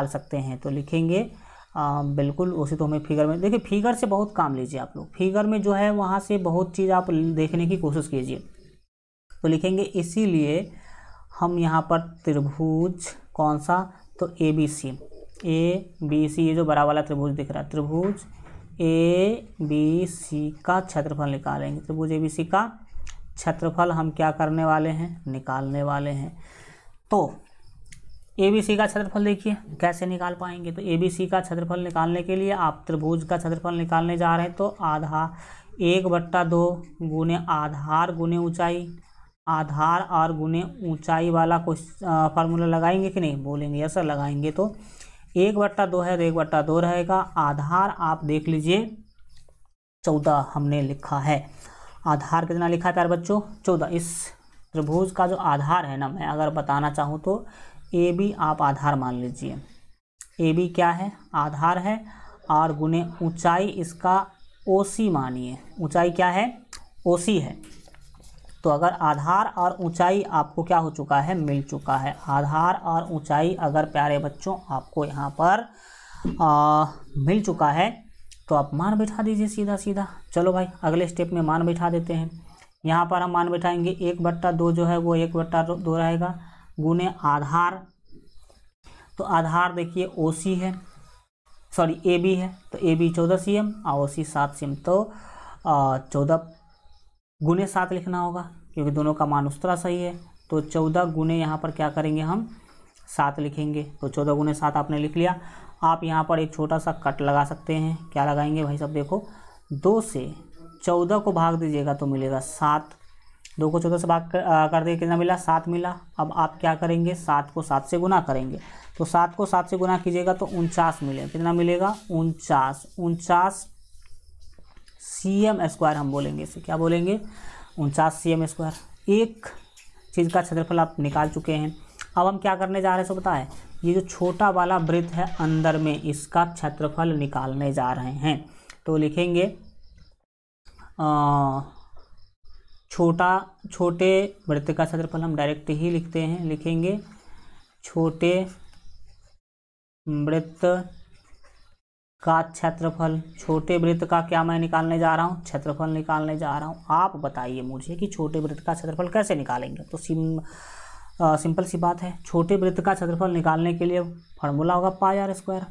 सकते हैं। तो लिखेंगे बिल्कुल उसी। तो हमें फिगर में देखिए, फिगर से बहुत काम लीजिए आप लोग। फिगर में जो है वहाँ से बहुत चीज़ आप देखने की कोशिश कीजिए। तो लिखेंगे इसीलिए हम यहाँ पर त्रिभुज कौन सा? तो ए बी सी। ये जो बड़ा वाला त्रिभुज दिख रहा है, त्रिभुज ए बी सी का क्षेत्रफल निकालेंगे। त्रिभुज ए बी सी का क्षेत्रफल हम क्या करने वाले हैं? निकालने वाले हैं। तो ए बी सी का क्षेत्रफल देखिए कैसे निकाल पाएंगे। तो ए बी सी का क्षेत्रफल निकालने के लिए आप त्रिभुज का क्षेत्रफल निकालने जा रहे हैं तो आधा 1/2 गुने आधार गुने ऊंचाई, आधार और गुने ऊंचाई वाला कुछ फार्मूला लगाएंगे कि नहीं? बोलेंगे यस सर लगाएंगे। तो 1/2 है तो 1/2 रहेगा। आधार आप देख लीजिए 14 हमने लिखा है। आधार कितना लिखा है प्यारे बच्चों? 14। इस त्रिभुज का जो आधार है ना, मैं अगर बताना चाहूँ तो ए बी आप आधार मान लीजिए। ए बी क्या है? आधार है, और गुने ऊंचाई इसका ओ सी मानिए। ऊंचाई क्या है? ओ सी है। तो अगर आधार और ऊंचाई आपको क्या हो चुका है? मिल चुका है। आधार और ऊंचाई अगर प्यारे बच्चों आपको यहाँ पर मिल चुका है तो आप मान बैठा दीजिए सीधा सीधा। चलो भाई अगले स्टेप में मान बैठा देते हैं। यहाँ पर हम मान बैठाएंगे 1/2 जो है वो 1/2 रहेगा गुने आधार। तो आधार देखिए ओ सी है, सॉरी ए बी है। तो ए बी 14 cm और ओ सी 7 cm। तो 14 गुने 7 लिखना होगा क्योंकि दोनों का मान उस तरह सही है। तो 14 गुने यहाँ पर क्या करेंगे हम? 7 लिखेंगे। तो 14 गुने 7 आपने लिख लिया। आप यहाँ पर एक छोटा सा कट लगा सकते हैं। क्या लगाएंगे भाई साहब? देखो 2 से 14 को भाग दीजिएगा तो मिलेगा 7। 2 को 14 से भाग कर दिए, कितना मिला? 7 मिला। अब आप क्या करेंगे? 7 को 7 से गुना करेंगे। तो 7 को 7 से गुना कीजिएगा तो 49 मिलेगा। कितना मिलेगा? 49 cm² हम बोलेंगे इसे। क्या बोलेंगे? 49 cm²। एक चीज़ का क्षेत्रफल आप निकाल चुके हैं। अब हम क्या करने जा रहे हैं सो पता है, ये जो छोटा वाला वृत्त है अंदर में, इसका क्षेत्रफल निकालने जा रहे हैं। तो लिखेंगे छोटे वृत्त का क्षेत्रफल हम डायरेक्ट ही लिखते हैं, लिखेंगे छोटे वृत्त का क्षेत्रफल। छोटे वृत्त का क्या मैं निकालने जा रहा हूँ, क्षेत्रफल निकालने जा रहा हूँ। आप बताइए मुझे कि छोटे वृत्त का क्षेत्रफल कैसे निकालेंगे। तो सिंपल सी बात है, छोटे वृत्त का क्षेत्रफल निकालने के लिए फार्मूला होगा पाई आर स्क्वायर।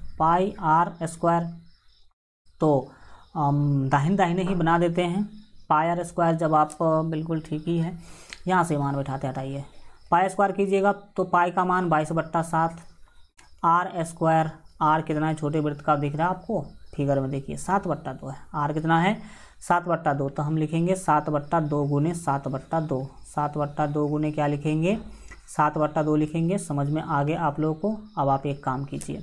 तो दाहिने दाहिने ही बना देते हैं पाई आर स्क्वायर। जब आप बिल्कुल ठीक ही है, यहाँ से मान बैठाते हटाइए, पाई स्क्वायर कीजिएगा तो पाई का मान 22/7, आर स्क्वायर, आर कितना है छोटे वृत्त का दिख रहा है आपको फिगर में, देखिए 7/2 है। आर कितना है 7/2, तो हम लिखेंगे 7/2 गुने 7/2। 7/2 गुने क्या लिखेंगे 7/2 लिखेंगे। समझ में आगे आप लोगों को। अब आप एक काम कीजिए,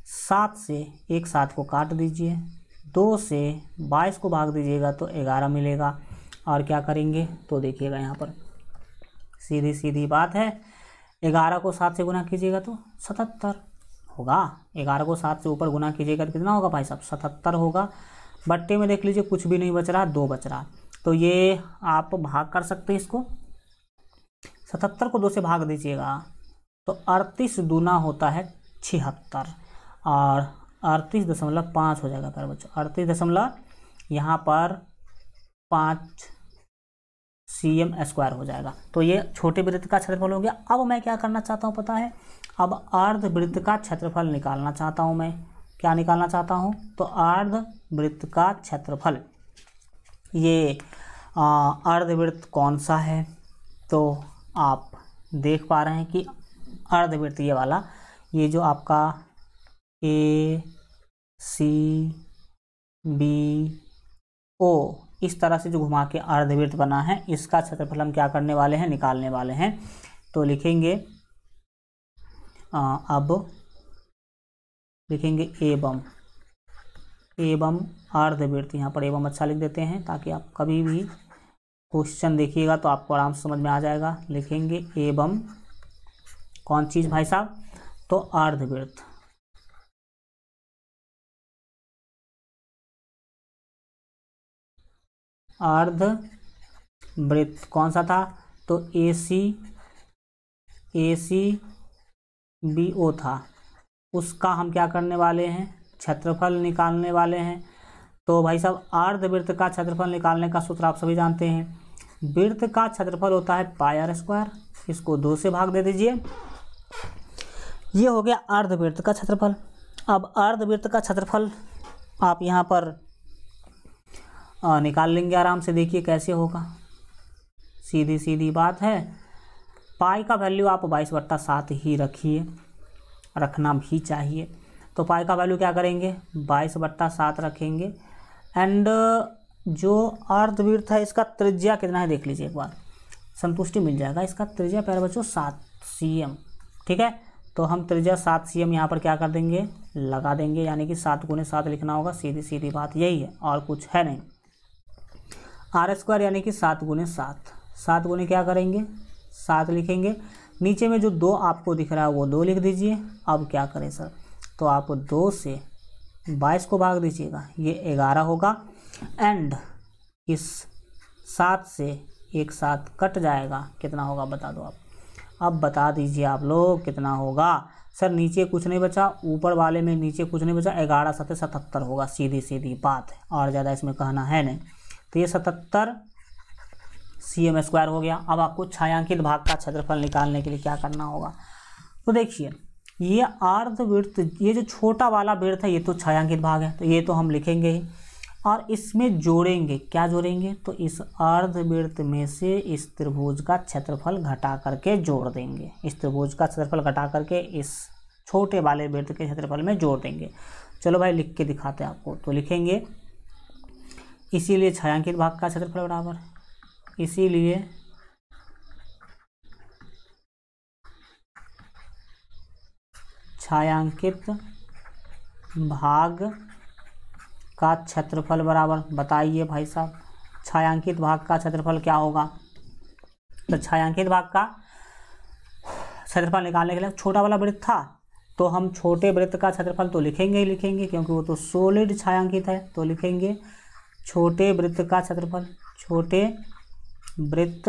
7 से एक 7 को काट दीजिए, 2 से 22 को भाग दीजिएगा तो 11 मिलेगा। और क्या करेंगे तो देखिएगा यहाँ पर सीधी सीधी बात है, 11 को 7 से गुना कीजिएगा तो 77 होगा। 11 को 7 से ऊपर गुना कीजिएगा तो कितना होगा भाई साहब 77 होगा। बट्टे में देख लीजिए कुछ भी नहीं बच रहा, 2 बच रहा। तो ये आप भाग कर सकते हैं इसको, 77 को 2 से भाग दीजिएगा तो 38 दूना होता है 76 और 38.5 हो जाएगा प्यारे बच्चों। 38 यहाँ पर 5 cm² हो जाएगा। तो ये छोटे वृत्त का क्षेत्रफल हो गया। अब मैं क्या करना चाहता हूँ पता है, अब अर्धवृत्त का क्षेत्रफल निकालना चाहता हूँ मैं। क्या निकालना चाहता हूँ तो अर्धवृत्त का क्षेत्रफल। ये अर्धवृत्त कौन सा है, तो आप देख पा रहे हैं कि अर्धवृत्त ये वाला, ये जो आपका ACBO इस तरह से जो घुमा के अर्धवृत्त बना है, इसका क्षेत्रफल हम क्या करने वाले हैं निकालने वाले हैं। तो लिखेंगे अब लिखेंगे एवं अर्धवृत्त। यहाँ पर एवं अच्छा लिख देते हैं ताकि आप कभी भी क्वेश्चन देखिएगा तो आपको आराम से समझ में आ जाएगा। लिखेंगे एवं कौन चीज़ भाई साहब, तो अर्धवृत्त। अर्धवृत्त कौन सा था तो ACBO था, उसका हम क्या करने वाले हैं क्षेत्रफल निकालने वाले हैं। तो भाई साहब अर्धवृत्त का क्षेत्रफल निकालने का सूत्र आप सभी जानते हैं, वृत्त का क्षेत्रफल होता है पाई आर स्क्वायर, इसको 2 से भाग दे दीजिए। ये हो गया अर्धवृत्त का क्षेत्रफल। अब अर्धवृत्त का क्षेत्रफल आप यहाँ पर निकाल लेंगे आराम से, देखिए कैसे होगा। सीधी सीधी बात है, पाई का वैल्यू आप 22/7 ही रखिए, रखना भी चाहिए। तो पाई का वैल्यू क्या करेंगे 22/7 रखेंगे। एंड जो अर्धवृत्त है इसका त्रिज्या कितना है देख लीजिए एक बार, संतुष्टि मिल जाएगा। इसका त्रिज्या प्यारे बच्चों 7 cm, ठीक है। तो हम त्रिज्या 7 cm यहाँ पर क्या कर देंगे लगा देंगे, यानी कि 7 गुने 7 लिखना होगा। सीधी सीधी बात यही है और कुछ है नहीं। आर स्क्वायर यानी कि 7 गुने 7, 7 गुने क्या करेंगे 7 लिखेंगे। नीचे में जो 2 आपको दिख रहा है वो 2 लिख दीजिए। अब क्या करें सर, तो आप 2 से 22 को भाग दीजिएगा, ये 11 होगा। एंड इस 7 से एक 7 कट जाएगा, कितना होगा बता दो आप। अब बता दीजिए आप लोग कितना होगा। सर नीचे कुछ नहीं बचा, ऊपर वाले में नीचे कुछ नहीं बचा, 11 7 77 होगा। सीधी सीधी बात है और ज़्यादा इसमें कहना है नहीं। तो ये 77 cm² हो गया। अब आपको छायांकित भाग का क्षेत्रफल निकालने के लिए क्या करना होगा, तो देखिए ये अर्धवृत्त, ये जो छोटा वाला वृत्त है ये तो छायांकित भाग है, तो ये तो हम लिखेंगे ही। और इसमें जोड़ेंगे, क्या जोड़ेंगे, तो इस अर्धवृत्त में से इस त्रिभुज का क्षेत्रफल घटा करके जोड़ देंगे। इस त्रिभुज का क्षेत्रफल घटा करके इस छोटे वाले वृत्त के क्षेत्रफल में जोड़ देंगे। चलो भाई लिख के दिखाते हैं आपको। तो लिखेंगे इसीलिए छायांकित भाग का क्षेत्रफल बराबर, इसीलिए छायांकित भाग का क्षेत्रफल बराबर, बताइए भाई साहब छायांकित भाग का क्षेत्रफल क्या होगा। तो छायांकित भाग का क्षेत्रफल निकालने के लिए छोटा वाला वृत्त था तो हम छोटे वृत्त का क्षेत्रफल तो लिखेंगे ही लिखेंगे, क्योंकि वो तो सॉलिड छायांकित है। तो लिखेंगे छोटे वृत्त का क्षेत्रफल, छोटे वृत्त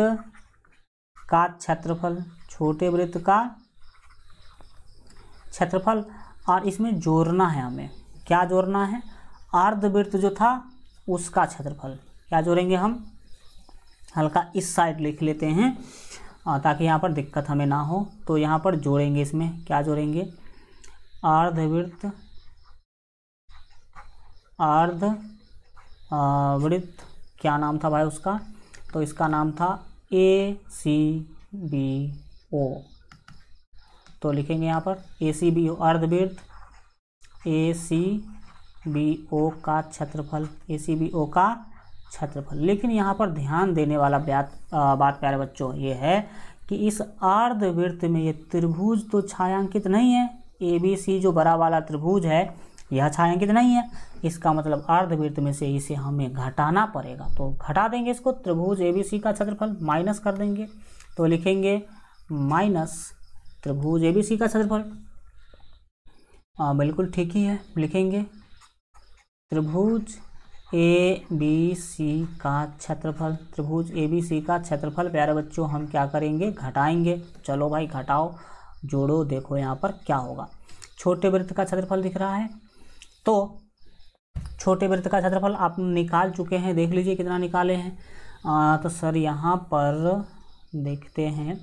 का क्षेत्रफल, छोटे वृत्त का क्षेत्रफल। और इसमें जोड़ना है हमें, क्या जोड़ना है, अर्धवृत्त जो था उसका क्षेत्रफल। क्या जोड़ेंगे हम, हल्का इस साइड लिख लेते हैं ताकि यहाँ पर दिक्कत हमें ना हो। तो यहाँ पर जोड़ेंगे, इसमें क्या जोड़ेंगे, अर्धवृत्त, अर्धवृत्त क्या नाम था भाई उसका, तो इसका नाम था ACBO। तो लिखेंगे यहाँ पर ACBO, अर्धवृत्त ACBO का क्षेत्रफल, ACBO का क्षेत्रफल। लेकिन यहाँ पर ध्यान देने वाला बात प्यारे बच्चों ये है कि इस अर्धवृत्त में ये त्रिभुज तो छायांकित नहीं है। ABC जो बड़ा वाला त्रिभुज है यह छायांकित नहीं है। इसका मतलब अर्धवृत्त में से इसे हमें घटाना पड़ेगा। तो घटा देंगे इसको, त्रिभुज ABC का क्षेत्रफल माइनस कर देंगे। तो लिखेंगे माइनस त्रिभुज ABC का क्षेत्रफल। बिल्कुल ठीक ही है, लिखेंगे त्रिभुज ABC का क्षेत्रफल, त्रिभुज ABC का क्षेत्रफल। प्यारे बच्चों हम क्या करेंगे, घटाएंगे। चलो भाई घटाओ, जोड़ो, देखो यहाँ पर क्या होगा। छोटे वृत्त का क्षेत्रफल दिख रहा है, तो छोटे वृत्त का क्षेत्रफल आप निकाल चुके हैं, देख लीजिए कितना निकाले हैं। तो सर यहाँ पर देखते हैं,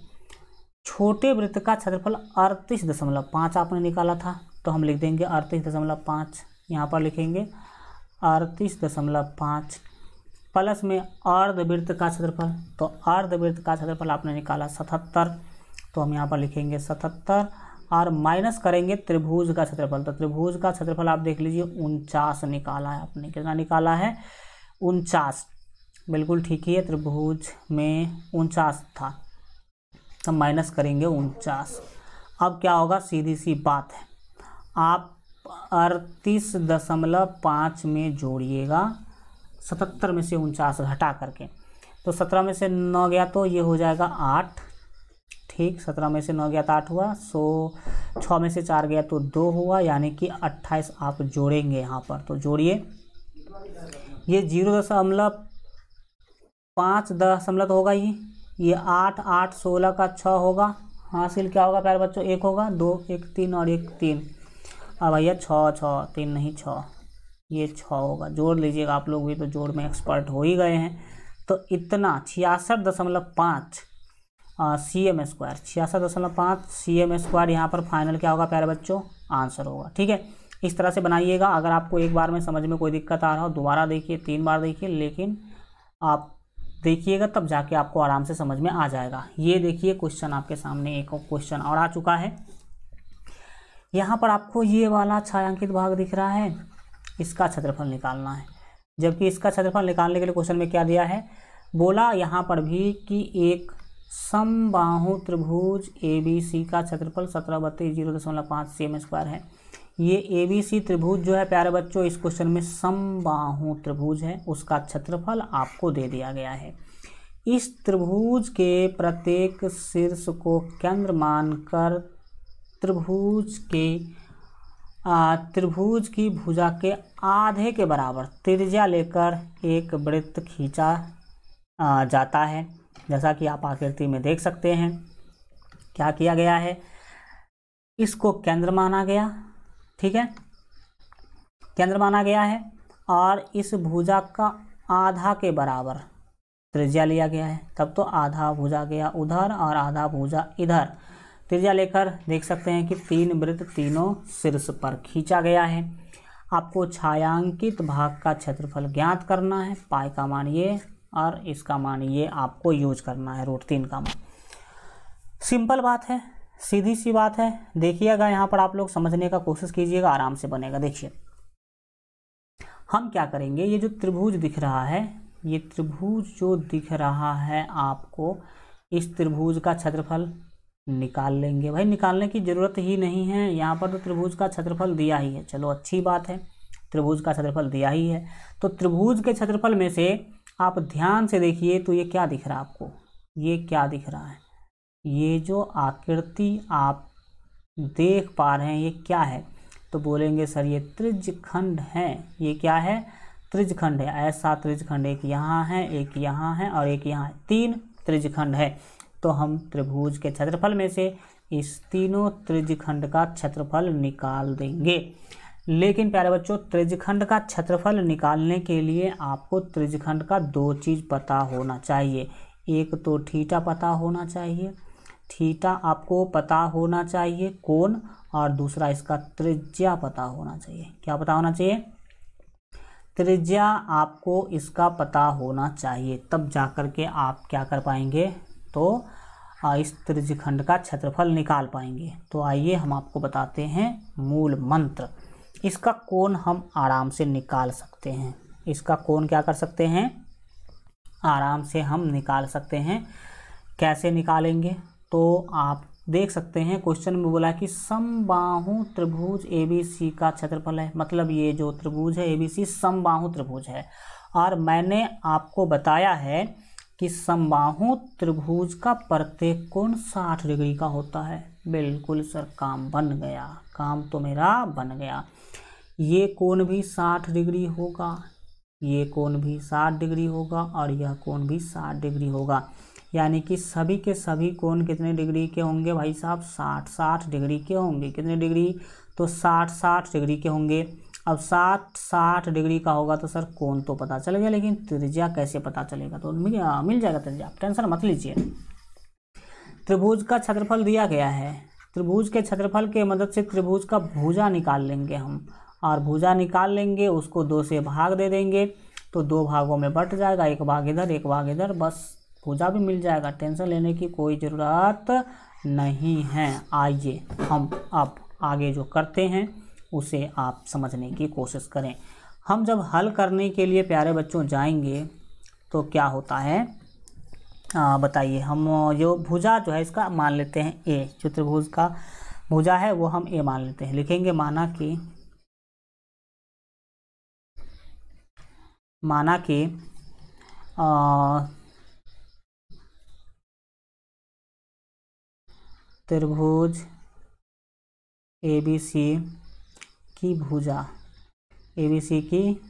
छोटे वृत्त का क्षेत्रफल 38.5 आपने निकाला था, तो हम लिख देंगे 38.5। यहाँ पर लिखेंगे 38.5 प्लस में अर्धवृत्त का क्षेत्रफल, तो अर्धवृत्त का क्षेत्रफल आपने निकाला 77, तो हम यहाँ पर लिखेंगे 77 और माइनस करेंगे त्रिभुज का क्षेत्रफल। तो त्रिभुज का क्षेत्रफल आप देख लीजिए 49 निकाला है आपने। कितना निकाला है, 49। बिल्कुल ठीक ही है, त्रिभुज में 49 था, तो माइनस करेंगे 49। अब क्या होगा, सीधी सी बात है, आप 38.5 में जोड़िएगा 77 में से 49 घटा करके। तो 17 में से 9 गया तो ये हो जाएगा 8, ठीक। 17 में से 9 गया तो 8 हुआ। 6 में से 4 गया तो 2 हुआ, यानी कि 28 आप जोड़ेंगे यहाँ पर। तो जोड़िए, ये 0.5 दशमलव होगा, ये 8 8 16 का 6 होगा। हासिल क्या होगा प्यारे बच्चों, 1 होगा, 2 1 3 और 1 3। अब भैया 6 6 3 नहीं 6, ये 6 होगा। जोड़ लीजिएगा, आप लोग भी तो जोड़ में एक्सपर्ट हो ही गए हैं। तो इतना 66.5 cm², 66.5 cm²। यहाँ पर फाइनल क्या होगा प्यारे बच्चों, आंसर होगा। ठीक है, इस तरह से बनाइएगा। अगर आपको एक बार में समझ में कोई दिक्कत आ रहा हो, दोबारा देखिए, 3 बार देखिए, लेकिन आप देखिएगा तब जाके आपको आराम से समझ में आ जाएगा। ये देखिए क्वेश्चन आपके सामने, एक क्वेश्चन और आ चुका है। यहाँ पर आपको ये वाला छायांकित भाग दिख रहा है, इसका क्षेत्रफल निकालना है। जबकि इसका क्षेत्रफल निकालने के लिए क्वेश्चन में क्या दिया है, बोला यहाँ पर भी कि एक समबाहु त्रिभुज ABC का क्षेत्रफल 17/0.5 cm² है। ये ABC त्रिभुज जो है प्यारे बच्चों, इस क्वेश्चन में समबाहु त्रिभुज है, उसका क्षेत्रफल आपको दे दिया गया है। इस त्रिभुज के प्रत्येक शीर्ष को केंद्र मानकर त्रिभुज की भुजा के आधे के बराबर त्रिज्या लेकर एक वृत्त खींचा जाता है। जैसा कि आप आकृति में देख सकते हैं, क्या किया गया है, इसको केंद्र माना गया। ठीक है, केंद्र माना गया है और इस भुजा का आधा के बराबर त्रिज्या लिया गया है। तब तो आधा भुजा गया उधर और आधा भुजा इधर। त्रिज्या लेकर देख सकते हैं कि 3 वृत्त तीनों शीर्ष पर खींचा गया है। आपको छायांकित भाग का क्षेत्रफल ज्ञात करना है। पाई का मान ये और इसका मान ये आपको यूज करना है, √3 का मान। सिंपल बात है, सीधी सी बात है। देखिएगा यहाँ पर आप लोग समझने का कोशिश कीजिएगा, आराम से बनेगा। देखिए हम क्या करेंगे, ये जो त्रिभुज दिख रहा है, ये त्रिभुज जो दिख रहा है आपको, इस त्रिभुज का क्षेत्रफल निकाल लेंगे। भाई निकालने की ज़रूरत ही नहीं है, यहाँ पर तो त्रिभुज का क्षेत्रफल दिया ही है। चलो अच्छी बात है, त्रिभुज का क्षेत्रफल दिया ही है। तो त्रिभुज के क्षेत्रफल में से आप ध्यान से देखिए तो ये क्या दिख रहा है आपको, ये क्या दिख रहा है, ये जो आकृति आप देख पा रहे हैं ये क्या है, तो बोलेंगे सर ये त्रिज्यखंड है। ये क्या है, त्रिज्यखंड है। ऐसा त्रिज्यखंड एक यहाँ है, एक यहाँ है और एक यहाँ है, 3 त्रिज्यखंड है। तो हम त्रिभुज के क्षेत्रफल में से इस तीनों त्रिज्यखंड का क्षेत्रफल निकाल देंगे। लेकिन प्यारे बच्चों, त्रिज्यखंड का क्षेत्रफल निकालने के लिए आपको त्रिज्यखंड का 2 चीज़ पता होना चाहिए। एक तो थीटा पता होना चाहिए, थीटा आपको पता होना चाहिए कोण, और दूसरा इसका त्रिज्या पता होना चाहिए। क्या पता होना चाहिए, त्रिज्या आपको इसका पता होना चाहिए, तब जाकर के आप क्या कर पाएंगे, तो इस त्रिज्यखंड का क्षेत्रफल निकाल पाएंगे। तो आइए हम आपको बताते हैं मूल मंत्र। इसका कोण हम आराम से निकाल सकते हैं, इसका कोण क्या कर सकते हैं, आराम से हम निकाल सकते हैं। कैसे निकालेंगे, तो आप देख सकते हैं क्वेश्चन में बोला कि समबाहु त्रिभुज ABC का क्षेत्रफल है, मतलब ये जो त्रिभुज है ABC समबाहु त्रिभुज है। और मैंने आपको बताया है कि समबाहु त्रिभुज का प्रत्येक कोण 60 डिग्री का होता है। बिल्कुल सर, काम बन गया, काम तो मेरा बन गया। ये कोण भी 60 डिग्री होगा, ये कोण भी 60 डिग्री होगा और यह कोण भी 60 डिग्री होगा। यानी कि सभी के सभी कोण कितने डिग्री के होंगे भाई साहब, 60 डिग्री के होंगे। कितने डिग्री, तो 60 डिग्री के होंगे। अब 60 डिग्री का होगा तो सर कोण तो पता चल गया, लेकिन त्रिज्या कैसे पता चलेगा, तो मिल जाएगा त्रिज्या, टेंशन मत लीजिए। त्रिभुज का क्षेत्रफल दिया गया है, त्रिभुज के क्षेत्रफल के मदद से त्रिभुज का भुजा निकाल लेंगे हम, और भुजा निकाल लेंगे उसको 2 से भाग दे देंगे तो 2 भागों में बट जाएगा, एक भाग इधर एक भाग इधर, बस भुजा भी मिल जाएगा। टेंशन लेने की कोई ज़रूरत नहीं है। आइए हम अब आगे जो करते हैं उसे आप समझने की कोशिश करें। हम जब हल करने के लिए प्यारे बच्चों जाएंगे तो क्या होता है, बताइए। हम जो भुजा जो है इसका मान लेते हैं ए, जो त्रिभुज का भुजा है वो हम ए मान लेते हैं। लिखेंगे माना कि त्रिभुज ABC की भुजा, ABC की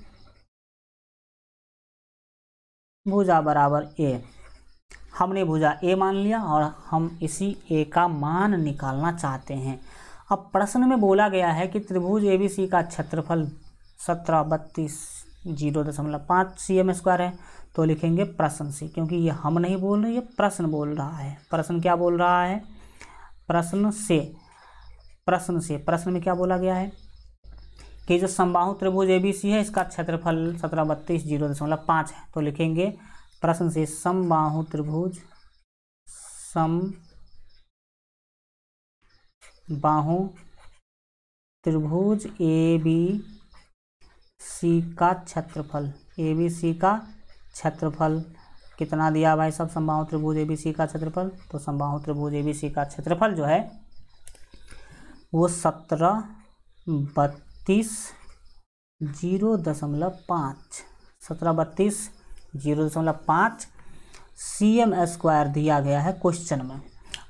भुजा बराबर ए। हमने भुजा ए मान लिया और हम इसी ए का मान निकालना चाहते हैं। अब प्रश्न में बोला गया है कि त्रिभुज ABC का क्षेत्रफल 1732.0.5 cm² है। तो लिखेंगे प्रश्न से, क्योंकि ये हम नहीं बोल रहे, ये प्रश्न बोल रहा है। प्रश्न क्या बोल रहा है, प्रश्न में क्या बोला गया है कि जो समबाहु त्रिभुज ABC है इसका क्षेत्रफल 1732.0.5 है। तो लिखेंगे प्रश्न से समबाहु त्रिभुज ABC का क्षेत्रफल कितना दिया भाई साहब, समबाहु त्रिभुज ABC का क्षेत्रफल। तो समबाहु त्रिभुज ABC का क्षेत्रफल जो है वो 1732.0.5 cm² दिया गया है क्वेश्चन में।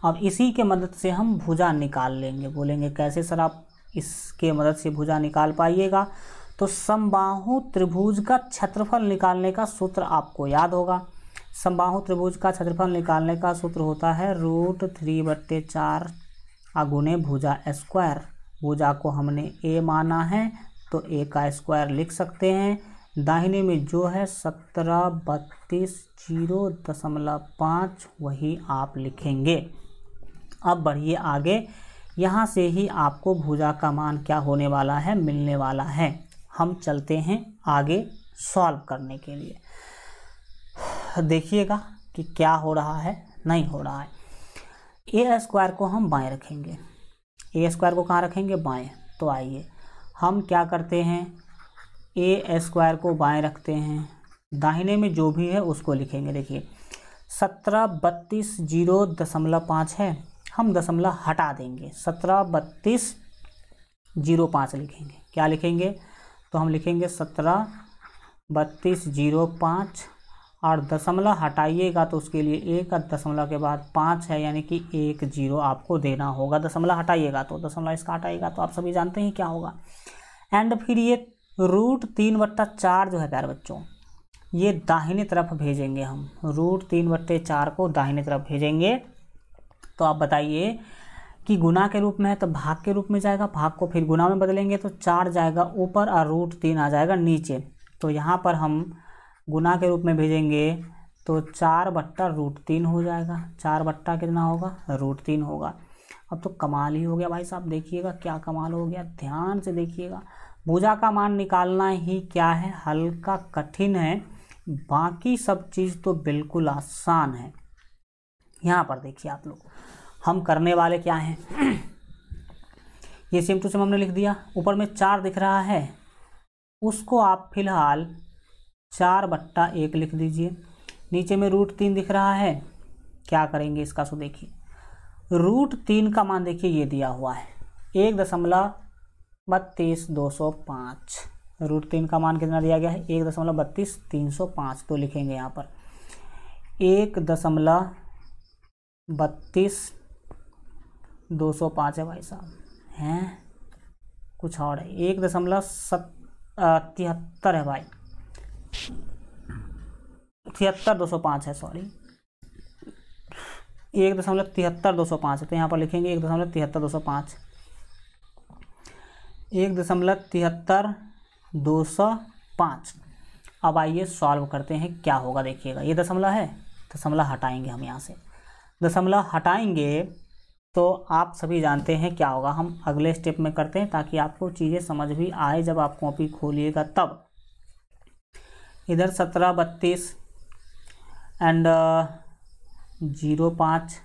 अब इसी के मदद से हम भुजा निकाल लेंगे। बोलेंगे कैसे सर आप इसके मदद से भुजा निकाल पाइएगा, तो समबाहु त्रिभुज का क्षेत्रफल निकालने का सूत्र आपको याद होगा। समबाहु त्रिभुज का क्षेत्रफल निकालने का सूत्र होता है √3/4 गुणे भुजा स्क्वायर। भुजा को हमने ए माना है तो ए का स्क्वायर लिख सकते हैं। दाहिने में जो है 1732.0.5 वही आप लिखेंगे। अब बढ़िए आगे, यहाँ से ही आपको भुजा का मान क्या होने वाला है, मिलने वाला है। हम चलते हैं आगे सॉल्व करने के लिए। देखिएगा कि क्या हो रहा है, नहीं हो रहा है। ए स्क्वायर को हम बाएं रखेंगे, ए स्क्वायर को कहाँ रखेंगे, बाएं। तो आइए हम क्या करते हैं, ए स्क्वायर को बाएं रखते हैं, दाहिने में जो भी है उसको लिखेंगे। देखिए 1732.0.5 है, हम दशमलव हटा देंगे, 1732.05 लिखेंगे। क्या लिखेंगे, तो हम लिखेंगे 1732.05 और दशमलव हटाइएगा तो उसके लिए 1 दशमलव के बाद 5 है, यानी कि 1 0 आपको देना होगा। दशमलव हटाइएगा तो दशमलव इसका हटाइएगा तो आप सभी जानते हैं क्या होगा। एंड फिर ये √3/4 जो है प्यारे बच्चों, ये दाहिने तरफ भेजेंगे हम। √3/4 को दाहिने तरफ भेजेंगे। तो आप बताइए कि गुना के रूप में है तो भाग के रूप में जाएगा, भाग को फिर गुना में बदलेंगे तो 4 जाएगा ऊपर और √3 आ जाएगा नीचे। तो यहाँ पर हम गुना के रूप में भेजेंगे तो 4/√3 हो जाएगा। 4 बट्टा कितना होगा, √3 होगा। अब तो कमाल ही हो गया भाई साहब, देखिएगा क्या कमाल हो गया, ध्यान से देखिएगा। भुजा का मान निकालना ही क्या है, हल्का कठिन है, बाकी सब चीज़ तो बिल्कुल आसान है। यहाँ पर देखिए आप लोग, हम करने वाले क्या हैं, ये सेम टू सेम हमने लिख दिया। ऊपर में 4 दिख रहा है, उसको आप फिलहाल 4/1 लिख दीजिए। नीचे में √3 दिख रहा है, क्या करेंगे इसका, सो देखिए √3 का मान देखिए ये दिया हुआ है 1.32205। √3 का मान कितना दिया गया है, 1.32305। तो लिखेंगे यहाँ पर 1.3225 है भाई साहब, हैं कुछ और है, 1.73 है भाई, 73205 है, सॉरी 1.73205 है। तो यहाँ पर लिखेंगे 1.73205, 1.73205। अब आइए सॉल्व करते हैं क्या होगा, देखिएगा ये दशमलव है, दशमलव हटाएंगे हम यहाँ से, दशमलव हटाएंगे तो आप सभी जानते हैं क्या होगा। हम अगले स्टेप में करते हैं ताकि आपको चीज़ें समझ भी आए जब आप कॉपी खोलिएगा तब। इधर 17 32 एंड 0.5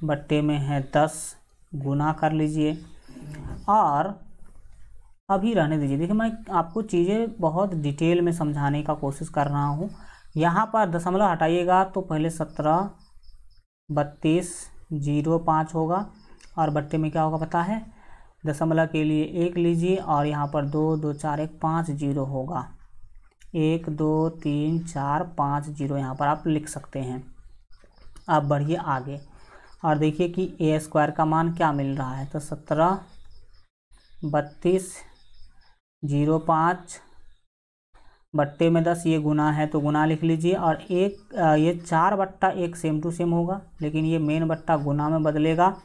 बट्टे में है 10, गुना कर लीजिए और अभी रहने दीजिए। देखिए मैं आपको चीज़ें बहुत डिटेल में समझाने का कोशिश कर रहा हूँ। यहाँ पर दशमलव हटाइएगा तो पहले 17 32 0.5 होगा और बट्टे में क्या होगा पता है, दशमलव के लिए 1 लीजिए और यहाँ पर 2 2 4 1 5 0 होगा, 1 2 3 4 5 0 यहाँ पर आप लिख सकते हैं। आप बढ़िए आगे और देखिए कि a² का मान क्या मिल रहा है, तो 17 32 0.5 बट्टे में 10, ये गुना है तो गुना लिख लीजिए और ये 4/1 सेम टू सेम होगा, लेकिन ये मेन बट्टा गुना में बदलेगा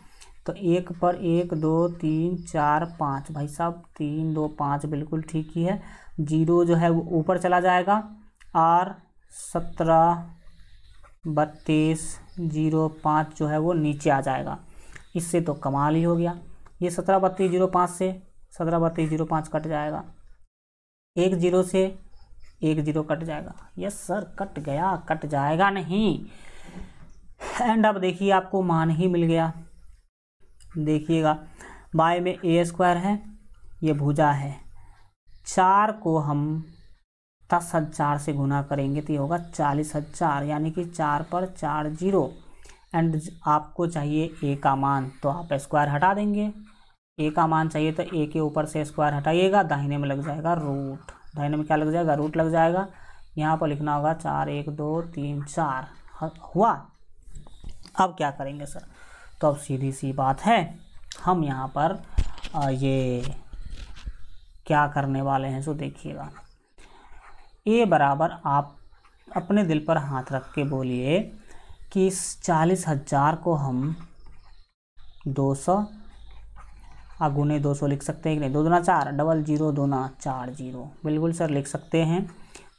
तो 1 पर 1 2 3 4 5 भाई साहब 3 2 5 बिल्कुल ठीक ही है। 0 जो है वो ऊपर चला जाएगा और 17 32 0.5 जो है वो नीचे आ जाएगा। इससे तो कमाल ही हो गया, ये 17 32 0.5 से 17 32 0.5 कट जाएगा, 1 0 से 1 0 कट जाएगा। यस सर कट गया, कट जाएगा नहीं। एंड अब देखिए आपको मान ही मिल गया। देखिएगा बाय में a² है, ये भुजा है, 4 को हम 10,000 से गुना करेंगे तो ये होगा 40,000, यानी कि 4 पर 4 0। एंड आपको चाहिए a का मान तो आप स्क्वायर हटा देंगे, a का मान चाहिए तो a के ऊपर से स्क्वायर हटाइएगा, दाहिने में लग जाएगा रूट, दाहिने में क्या लग जाएगा, रूट लग जाएगा। यहाँ पर लिखना होगा 4 1 2 3 4 हुआ। अब क्या करेंगे सर, तो अब सीधी सी बात है, हम यहाँ पर ये क्या करने वाले हैं, सो देखिएगा a बराबर आप अपने दिल पर हाथ रख के बोलिए कि इस 40,000 को हम 200 गुने 200 लिख सकते हैं कि नहीं, 2 दूना 4 डबल 0 दूना 4 0 बिल्कुल सर लिख सकते हैं।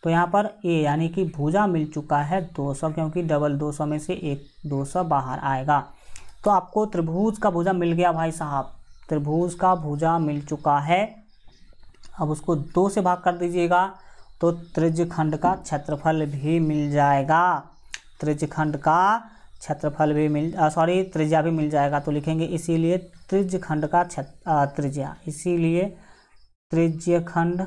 तो यहाँ पर a यानी कि भुजा मिल चुका है 200, क्योंकि डबल 200 में से एक 200 बाहर आएगा। तो आपको त्रिभुज का भुजा मिल गया भाई साहब, त्रिभुज का भुजा मिल चुका है। अब उसको 2 से भाग कर दीजिएगा तो त्रिज्यखंड का क्षेत्रफल भी मिल जाएगा, त्रिज्यखंड का क्षेत्रफल भी त्रिज्या भी मिल जाएगा। तो लिखेंगे इसीलिए त्रिज्यखंड का त्रिज्या, इसीलिए त्रिज्यखंड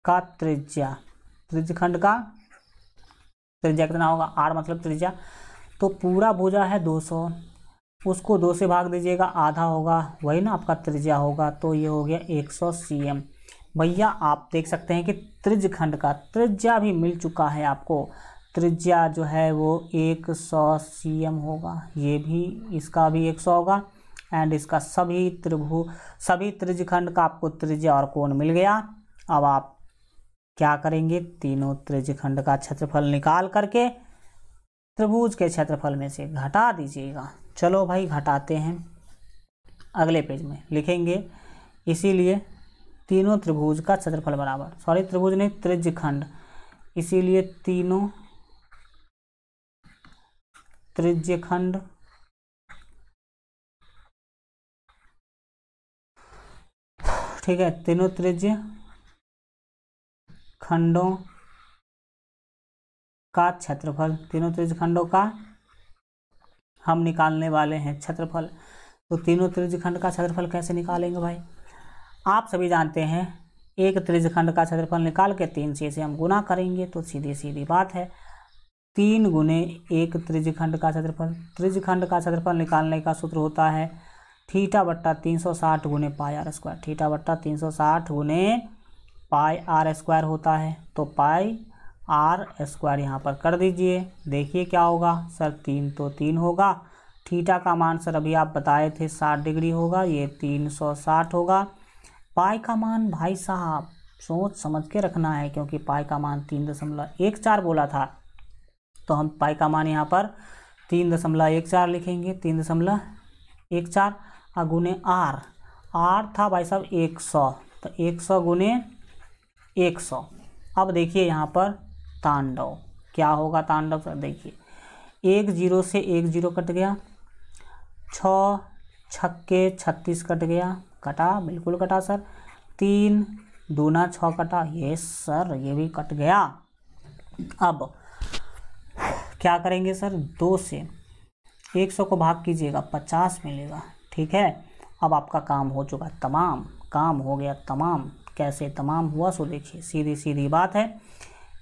का त्रिज्या, त्रिज्यखंड का त्रिज्या कितना होगा, r मतलब त्रिज्या। तो पूरा भुजा है 200, उसको 2 से भाग दीजिएगा, आधा होगा, वही ना आपका त्रिज्या होगा, तो ये हो गया 100 cm। भैया आप देख सकते हैं कि त्रिज्यखंड का त्रिज्या भी मिल चुका है आपको। त्रिज्या जो है वो 100 cm होगा, ये भी, इसका भी 100 होगा, एंड इसका सभी त्रिज्यखंड का आपको त्रिज्या और कोण मिल गया। अब आप क्या करेंगे, तीनों त्रिज्यखंड का क्षेत्रफल निकाल करके त्रिभुज के क्षेत्रफल में से घटा दीजिएगा। चलो भाई घटाते हैं, अगले पेज में लिखेंगे। इसीलिए तीनों त्रिभुज का क्षेत्रफल बराबर, सॉरी त्रिभुज नहीं, त्रिज्यखंड, इसीलिए तीनों त्रिज्यखंड ठीक है, तीनों त्रिज्य खंडों का क्षेत्रफल, तीनों त्रिज्यखंडों का हम निकालने वाले हैं क्षेत्रफल। तो तीनों त्रिज्यखंड का क्षेत्रफल कैसे निकालेंगे भाई, आप सभी जानते हैं, एक त्रिज्यखंड का क्षेत्रफल निकाल के 3 से हम गुना करेंगे, तो सीधी सीधी बात है 3 गुने एक त्रिज्यखंड का क्षेत्रफल। त्रिज्यखंड का क्षेत्रफल निकालने का सूत्र होता है थीटा बट्टा 360 गुने पाई आर स्क्वायर, थीटा बट्टा 360 गुने पाई आर स्क्वायर होता है। तो पाई आर स्क्वायर यहाँ पर कर दीजिए, देखिए क्या होगा सर, 3 तो 3 होगा, थीटा का मान सर अभी आप बताए थे 60 डिग्री होगा, ये 360 होगा। पाई का मान भाई साहब सोच समझ के रखना है, क्योंकि पाई का मान 3.14 बोला था, तो हम पाई का मान यहाँ पर 3.14 लिखेंगे, 3.14 और गुने आर था भाई साहब 100, तो 100 गुने 100। अब देखिए यहाँ पर तांडव क्या होगा, तांडव सर देखिए, 1 0 से 1 0 कट गया, 6 छक्के 36 कट गया, कटा बिल्कुल कटा सर, 3 दूना 6 कटा, ये सर ये भी कट गया। अब क्या करेंगे सर, 2 से 100 को भाग कीजिएगा 50 मिलेगा, ठीक है। अब आपका काम हो चुका तमाम, काम हो गया तमाम। कैसे तमाम हुआ सो देखिए, सीधी सीधी बात है,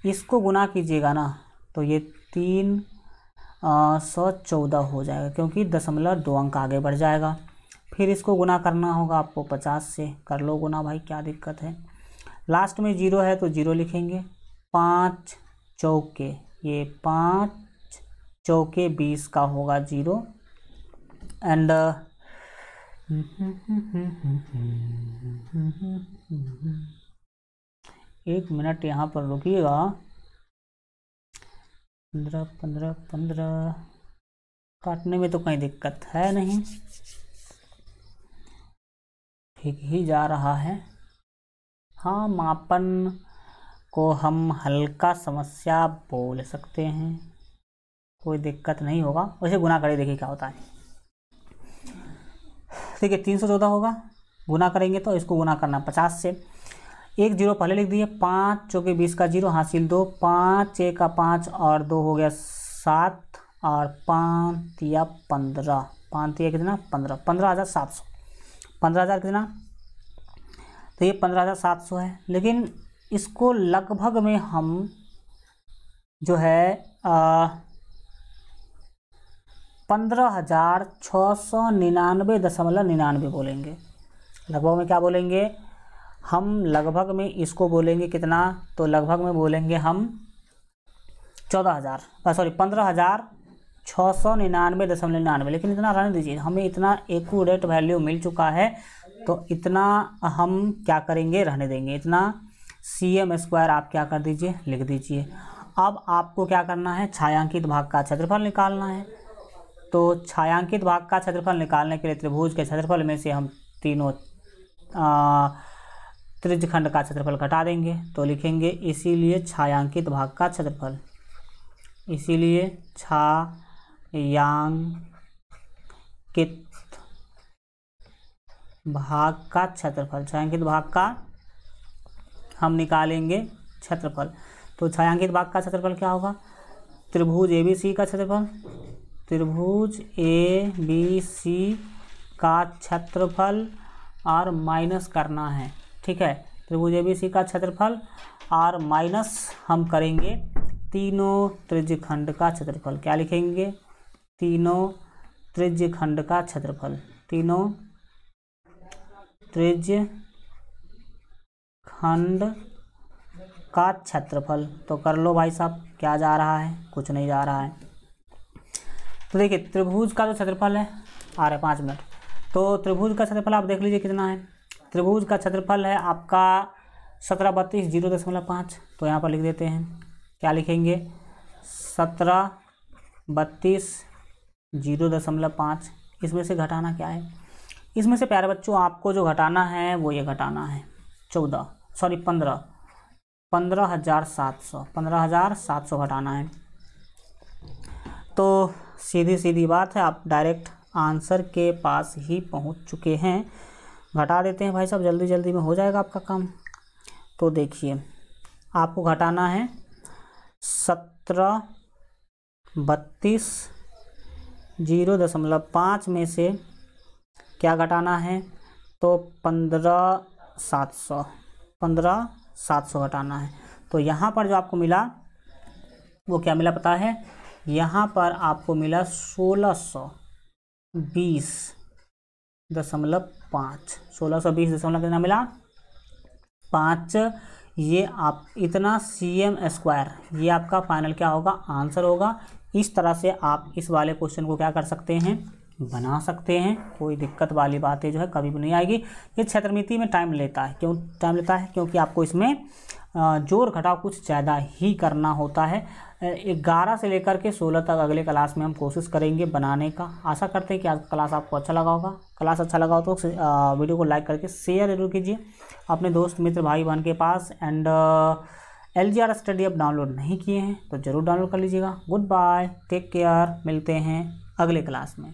इसको गुना कीजिएगा ना तो ये 314 हो जाएगा, क्योंकि 0.2 अंक आगे बढ़ जाएगा। फिर इसको गुना करना होगा आपको 50 से, कर लो गुना भाई, क्या दिक्कत है। लास्ट में 0 है तो 0 लिखेंगे, 5 चौके, ये 5 चौके 20 का होगा 0, एंड 1 मिनट यहाँ पर रुकिएगा, 15 काटने में तो कोई दिक्कत है नहीं, ठीक ही जा रहा है। हाँ, मापन को हम हल्का समस्या बोल सकते हैं, कोई दिक्कत नहीं होगा। वैसे गुना करें देखिए क्या होता है, ठीक है 314 होगा, गुना करेंगे तो इसको गुना करना 50 से, 1 0 पहले लिख दिए, 5 चौके 20 का 0 हासिल 2, 5 1 का 5 और 2 हो गया 7 और 5 या 15, 5 या कितना 15, 15,700, 15,000 कितना, तो ये 15,700 है। लेकिन इसको लगभग में हम जो है 15,699.99 बोलेंगे। लगभग में क्या बोलेंगे हम, लगभग में इसको बोलेंगे कितना, तो लगभग में बोलेंगे हम 15,699.99। लेकिन इतना रहने दीजिए, हमें इतना एक्यूरेट वैल्यू मिल चुका है, तो इतना हम क्या करेंगे, रहने देंगे। इतना cm² आप क्या कर दीजिए, लिख दीजिए। अब आपको क्या करना है, छायांकित भाग का क्षेत्रफल निकालना है। तो छायांकित भाग का क्षेत्रफल निकालने के लिए त्रिभुज के क्षेत्रफल में से हम तीनों त्रिज्यखंड का क्षेत्रफल घटा देंगे, तो लिखेंगे इसीलिए छायांकित भाग का क्षेत्रफल, इसीलिए छायांकित भाग का क्षेत्रफल, छायांकित भाग का हम निकालेंगे क्षेत्रफल। तो छायांकित भाग का क्षेत्रफल क्या होगा, त्रिभुज ABC का क्षेत्रफल, त्रिभुज ABC का क्षेत्रफल और माइनस करना है, ठीक है। त्रिभुज ABC का क्षेत्रफल और माइनस हम करेंगे तीनों त्रिज्यखंड का क्षेत्रफल। क्या लिखेंगे, तीनों त्रिज्य खंड का क्षेत्रफल, तीनों त्रिज्य खंड का क्षेत्रफल। तो कर लो भाई साहब, क्या जा रहा है, कुछ नहीं जा रहा है। तो देखिए त्रिभुज का जो क्षेत्रफल है, आ रहा है 5 मिनट। तो त्रिभुज का क्षेत्रफल आप देख लीजिए कितना है। त्रिभुज का क्षेत्रफल है आपका 1732 0.5। तो यहाँ पर लिख देते हैं, क्या लिखेंगे, 1732 0.5। इसमें से घटाना क्या है, इसमें से प्यारे बच्चों आपको जो घटाना है वो ये घटाना है 15,700 घटाना है। तो सीधी सीधी बात है, आप डायरेक्ट आंसर के पास ही पहुंच चुके हैं। घटा देते हैं भाई साहब, जल्दी जल्दी में हो जाएगा आपका काम। तो देखिए आपको घटाना है 1732 0.5 में से क्या घटाना है, तो 15,700 घटाना है। तो यहाँ पर जो आपको मिला वो क्या मिला पता है, यहाँ पर आपको मिला 1620.5। 1620 कितना मिला, 5। ये आप इतना cm², ये आपका फाइनल क्या होगा, आंसर होगा। इस तरह से आप इस वाले क्वेश्चन को क्या कर सकते हैं, बना सकते हैं। कोई दिक्कत वाली बातें जो है कभी भी नहीं आएगी। ये क्षेत्रमिति में टाइम लेता है, क्यों टाइम लेता है, क्योंकि आपको इसमें जोड़ घटाव कुछ ज़्यादा ही करना होता है। 11 से लेकर के 16 तक अगले क्लास में हम कोशिश करेंगे बनाने का। आशा करते हैं कि आज क्लास आपको अच्छा लगा होगा। क्लास अच्छा लगा हो तो वीडियो को लाइक करके शेयर जरूर कीजिए अपने दोस्त मित्र भाई बहन के पास। And LGR study app download नहीं किए हैं तो ज़रूर डाउनलोड कर लीजिएगा। गुड बाय, टेक केयर, मिलते हैं अगले क्लास में।